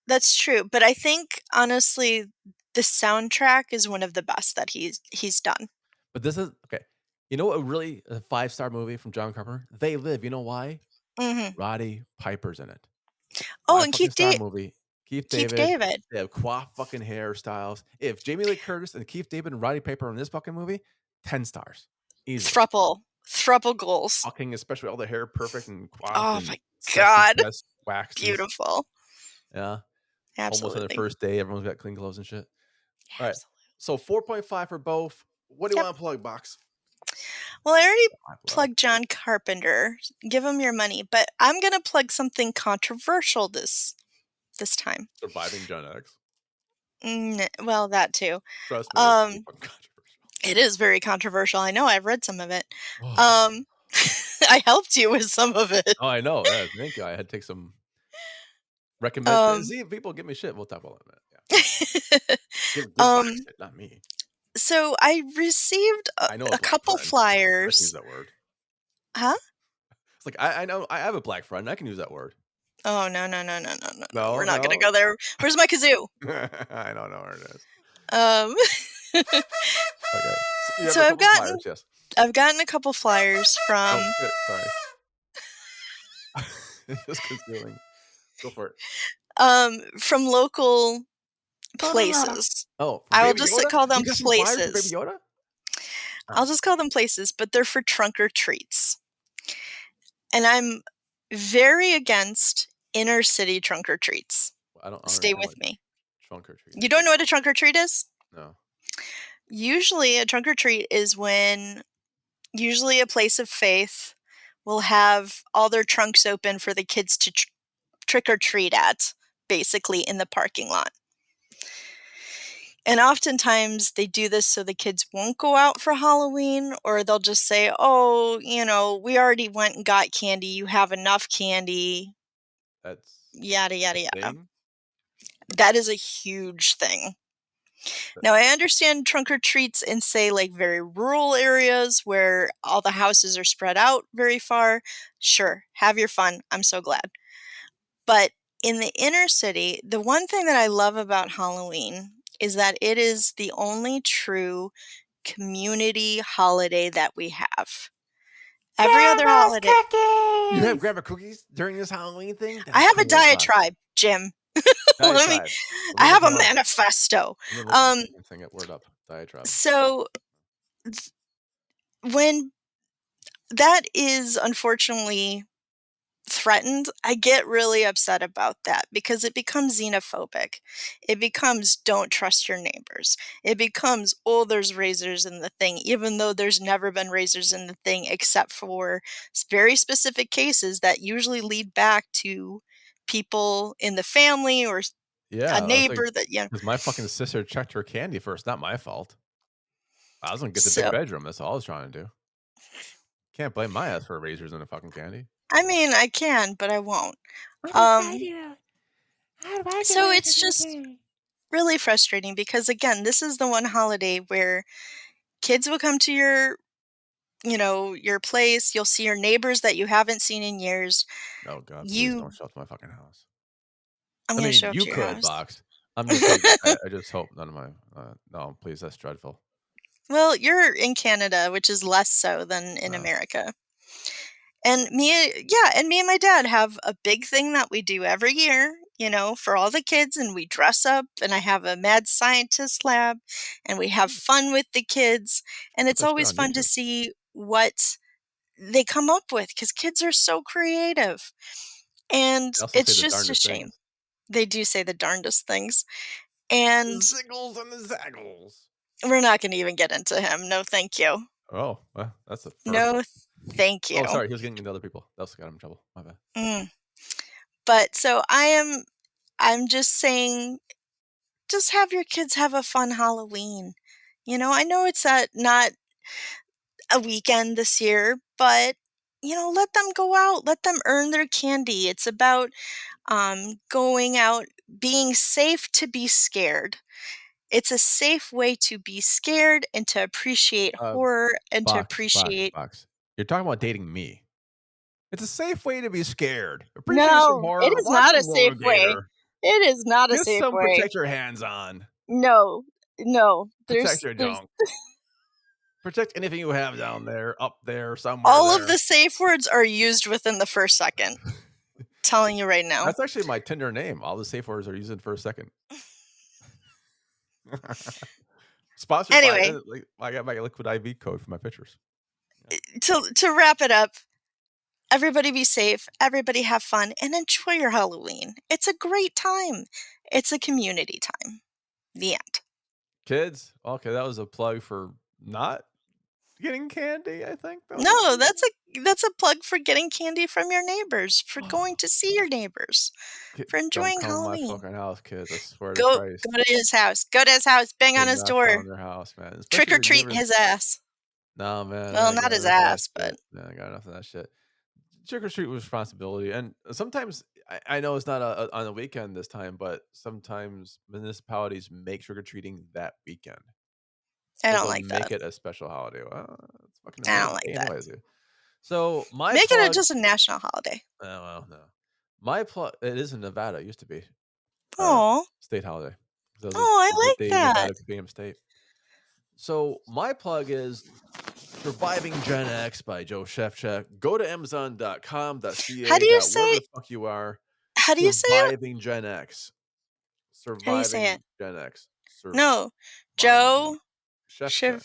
S2: That's true, but I think honestly, the soundtrack is one of the best that he's done.
S1: But this is okay. You know what? Really, a 5-star movie from John Carpenter. They Live. You know why?
S2: Mhm.
S1: Roddy Piper's in it.
S2: Oh,
S1: Five
S2: and
S1: fucking star movie. Keith
S2: Keith
S1: David.
S2: David.
S1: They have quaff fucking hairstyles. If Jamie Lee Curtis and Keith David and Roddy Piper are in this fucking movie, 10 stars. Easily.
S2: Thruple goals.
S1: Fucking, especially all the hair perfect and coiffed
S2: Oh
S1: and
S2: my
S1: sexy
S2: god.
S1: dress waxes.
S2: Beautiful.
S1: Yeah. Almost on their
S2: Absolutely.
S1: first day. Everyone's got clean clothes and shit. All right.
S2: Absolutely.
S1: So 4.5 for both. What do you
S2: Yep.
S1: want to plug, Box?
S2: Well, I already
S1: My plug.
S2: plugged John Carpenter. Give him your money, but I'm gonna plug something controversial this time.
S1: Surviving Gen X.
S2: Well, that too.
S1: Trust me, it's pretty
S2: Um,
S1: fucking controversial.
S2: it is very controversial. I know. I've read some of it.
S1: Oh,
S2: I helped you with some of it.
S1: I know. Yeah, thank you. I had to take some recommend. See, if people give me shit, we'll talk about that. Yeah. Give Box shit, not me.
S2: So I received
S1: I know
S2: a
S1: black
S2: couple
S1: friend. I can use
S2: flyers.
S1: that word.
S2: Huh?
S1: It's like I know I have a black friend. I can use that word.
S2: Oh no. We're not gonna
S1: No.
S2: go there. Where's my kazoo?
S1: I don't know where it is. Okay. So you have
S2: So
S1: a
S2: I've
S1: couple
S2: gotten
S1: flyers, yes.
S2: I've gotten a couple flyers from
S1: Oh shit, sorry. Just concealing. Go for it.
S2: from local places.
S1: Oh, for
S2: I will
S1: Baby
S2: just
S1: Yoda?
S2: call them
S1: You got some flyers for Baby
S2: places.
S1: Yoda?
S2: I'll just call them places, but they're for trunk or treats. And I'm very against inner city trunk or treats.
S1: I don't
S2: Stay
S1: understand
S2: with
S1: what
S2: me.
S1: trunk or treat
S2: You
S1: is.
S2: don't know what a trunk or treat is?
S1: No.
S2: Usually a trunk or treat is when usually a place of faith will have all their trunks open for the kids to trick or treat at, basically in the parking lot. And oftentimes they do this so the kids won't go out for Halloween, or they'll just say, oh, we already went and got candy. You have enough candy.
S1: That's
S2: Yada, yada,
S1: a
S2: yada.
S1: thing?
S2: That is a huge thing. Now, I understand trunk or treats in, say, like very rural areas where all the houses are spread out very far. Sure, have your fun. I'm so glad. But in the inner city, the one thing that I love about Halloween is that it is the only true community holiday that we have. Every other holiday.
S1: You have grandma cookies during this Halloween thing?
S2: I
S1: That's
S2: have a
S1: cool as fuck.
S2: diatribe, Jim.
S1: Diatribe.
S2: I have a manifesto.
S1: Let me look this fucking thing at Word Up. Diatribe.
S2: So when that is unfortunately threatened, I get really upset about that because it becomes xenophobic. It becomes don't trust your neighbors. It becomes, oh, there's razors in the thing, even though there's never been razors in the thing except for very specific cases that usually lead back to people in the family or
S1: Yeah,
S2: a neighbor that,
S1: because my fucking sister checked her candy first. Not my fault. I was gonna get the
S2: So
S1: big bedroom. That's all I was trying to do. Can't blame my ass for razors in the fucking candy.
S2: I mean, I can, but I won't. So it's just really frustrating because again, this is the one holiday where kids will come to your place. You'll see your neighbors that you haven't seen in years.
S1: Oh god, please don't show up to my fucking house.
S2: I'm
S1: I
S2: gonna
S1: mean,
S2: show up
S1: you
S2: to your
S1: could,
S2: house.
S1: Box. I'm just saying. I just hope none of my. No, please, that's dreadful.
S2: Well, you're in Canada, which is less so than in America. And me and my dad have a big thing that we do every year, for all the kids, and we dress up, and I have a mad scientist lab, and we have fun with the kids, and it's
S1: that shit
S2: always
S1: on
S2: fun to
S1: YouTube.
S2: see what they come up with because kids are so creative. And
S1: They also
S2: it's
S1: say the
S2: just a
S1: darndest
S2: shame.
S1: things.
S2: They do say the darndest things. And
S1: Ziggles and the zaggles.
S2: we're not going to even get into him. No, thank you.
S1: Oh, well, that's a first.
S2: No, thank you.
S1: Oh, sorry, he was getting into other people. That's got him in trouble. My bad.
S2: But so I'm just saying, just have your kids have a fun Halloween. I know it's not a weekend this year, but let them go out, let them earn their candy. It's about going out, being safe to be scared. It's a safe way to be scared and to appreciate horror and to appreciate.
S1: Box. You're talking about dating me. It's a safe way to be scared. Appreciate some
S2: No, it
S1: horror.
S2: is
S1: Watch
S2: not a
S1: some
S2: safe way.
S1: Gator.
S2: It is not a
S1: Get
S2: safe
S1: some
S2: way.
S1: protect your hands on.
S2: No.
S1: Protect your junk. Protect anything you have down there, up there, somewhere.
S2: All of the safe words are used within the first second. Telling you right now.
S1: That's actually my Tinder name. All the safe words are used in the first second. Sponsored
S2: Anyway,
S1: by, I got my liquid IV code for my pictures.
S2: to wrap it up, everybody be safe, everybody have fun, and enjoy your Halloween. It's a great time. It's a community time. The end.
S1: Kids, okay, that was a plug for not getting candy, I think.
S2: No, that's a plug for getting candy from your neighbors, for going to see your neighbors, for
S1: Don't
S2: enjoying
S1: come to my
S2: Halloween.
S1: fucking house, kids. I swear to
S2: Go
S1: Christ.
S2: to his house. Go to his house. Bang on
S1: Do
S2: his
S1: not come
S2: door.
S1: to their house, man.
S2: Trick
S1: Especially
S2: or
S1: your
S2: treat
S1: neighbors.
S2: his ass.
S1: No, man.
S2: Well,
S1: I ain't
S2: not
S1: got
S2: his
S1: enough of that
S2: ass, but
S1: shit. Man, I got enough of that shit. Trick or treat with responsibility. And sometimes, I know it's not on a weekend this time, but sometimes municipalities make trick or treating that weekend.
S2: I
S1: Like
S2: don't
S1: they'll
S2: like that.
S1: make it a special holiday. Well, it's fucking
S2: I
S1: lame.
S2: don't like that.
S1: Anyways, dude. So my
S2: Make it
S1: plug.
S2: just a national holiday.
S1: Oh, well, no. My plug. It is in Nevada. It used to be our
S2: Oh,
S1: state holiday. So
S2: I like
S1: the
S2: that.
S1: Nevada PM state. So my plug is Surviving Gen X by Joe Shefchak. Go to Amazon.com.ca.
S2: How do you
S1: Wherever
S2: say?
S1: the fuck you are.
S2: How do you say it?
S1: Surviving Gen X.
S2: How do you say
S1: Surviving
S2: it?
S1: Gen X.
S2: No,
S1: Surviving
S2: Joe
S1: Shefchak.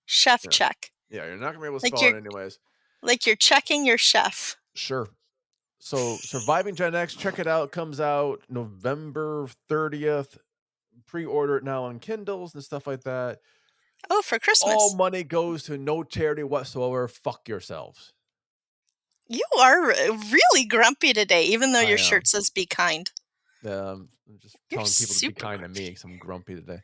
S2: Chef
S1: Yeah.
S2: check.
S1: Yeah, you're not gonna be able to
S2: Like
S1: spell it anyways.
S2: Like you're checking your chef.
S1: Sure. So Surviving Gen X, check it out. Comes out November 30th. Pre-order it now on Kindles and stuff like that.
S2: Oh, for Christmas.
S1: All money goes to no charity whatsoever. Fuck yourselves.
S2: You are really grumpy today, even though
S1: I
S2: your
S1: am.
S2: shirt says "Be kind."
S1: I'm just
S2: You're
S1: telling people to be
S2: super
S1: kind to
S2: grumpy.
S1: me because I'm grumpy today.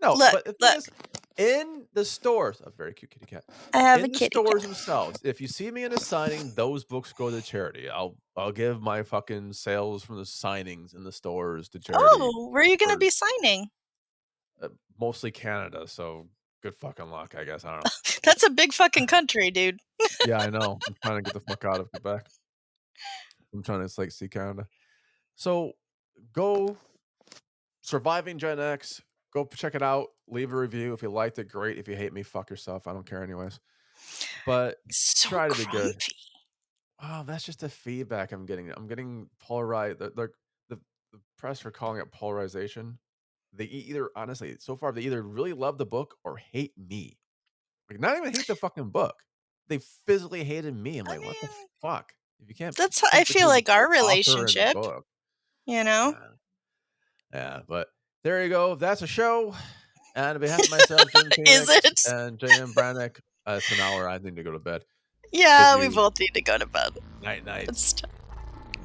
S1: No,
S2: Look,
S1: but the thing is, in the stores, a very cute kitty cat.
S2: I have a
S1: In the
S2: kitty
S1: stores
S2: cat.
S1: themselves, if you see me in a signing, those books go to charity. I'll give my fucking sales from the signings in the stores to charity.
S2: Oh, where are you going to be signing?
S1: Mostly Canada, so good fucking luck, I guess. I don't know.
S2: That's a big fucking country, dude.
S1: Yeah, I know. I'm trying to get the fuck out of Quebec. I'm trying to see Canada. So go Surviving Gen X. Go check it out. Leave a review if you liked it. Great. If you hate me, fuck yourself. I don't care anyways. But
S2: So
S1: try to be good.
S2: grumpy.
S1: Oh, that's just the feedback I'm getting. I'm getting polarized. The press are calling it polarization. They either, honestly, so far, they either really love the book or hate me. Like, not even hate the fucking book. They physically hated me. I'm like, what the fuck? If you can't
S2: That's how I
S1: pick
S2: feel
S1: between
S2: like our
S1: author and
S2: relationship.
S1: book.
S2: You know?
S1: Yeah, but there you go. That's a show. And on behalf of myself, Jim Phoenix, and JM Brannyk, it's an hour. I need to go to bed.
S2: Yeah, we both need to go to bed.
S1: Night.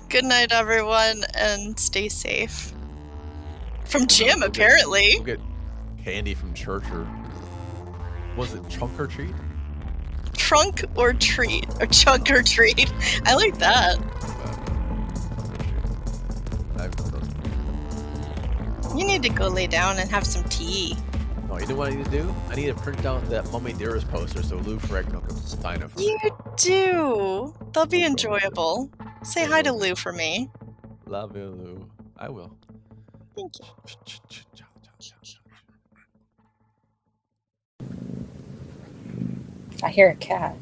S2: Good night, everyone, and stay safe. From Jim, apparently.
S1: Go get candy from church, or was it trunk or treat?
S2: Trunk or treat, or chunk or treat. I like that. You need to go lay down and have some tea.
S1: No, you know what I need to do? I need to print out that Mummy Dearest poster so Lou Ferrigno can sign it for me.
S2: You do. They'll be enjoyable. Say hi to Lou for me.
S1: Love you, Lou. I will.
S2: Thank you.
S4: I hear a cat.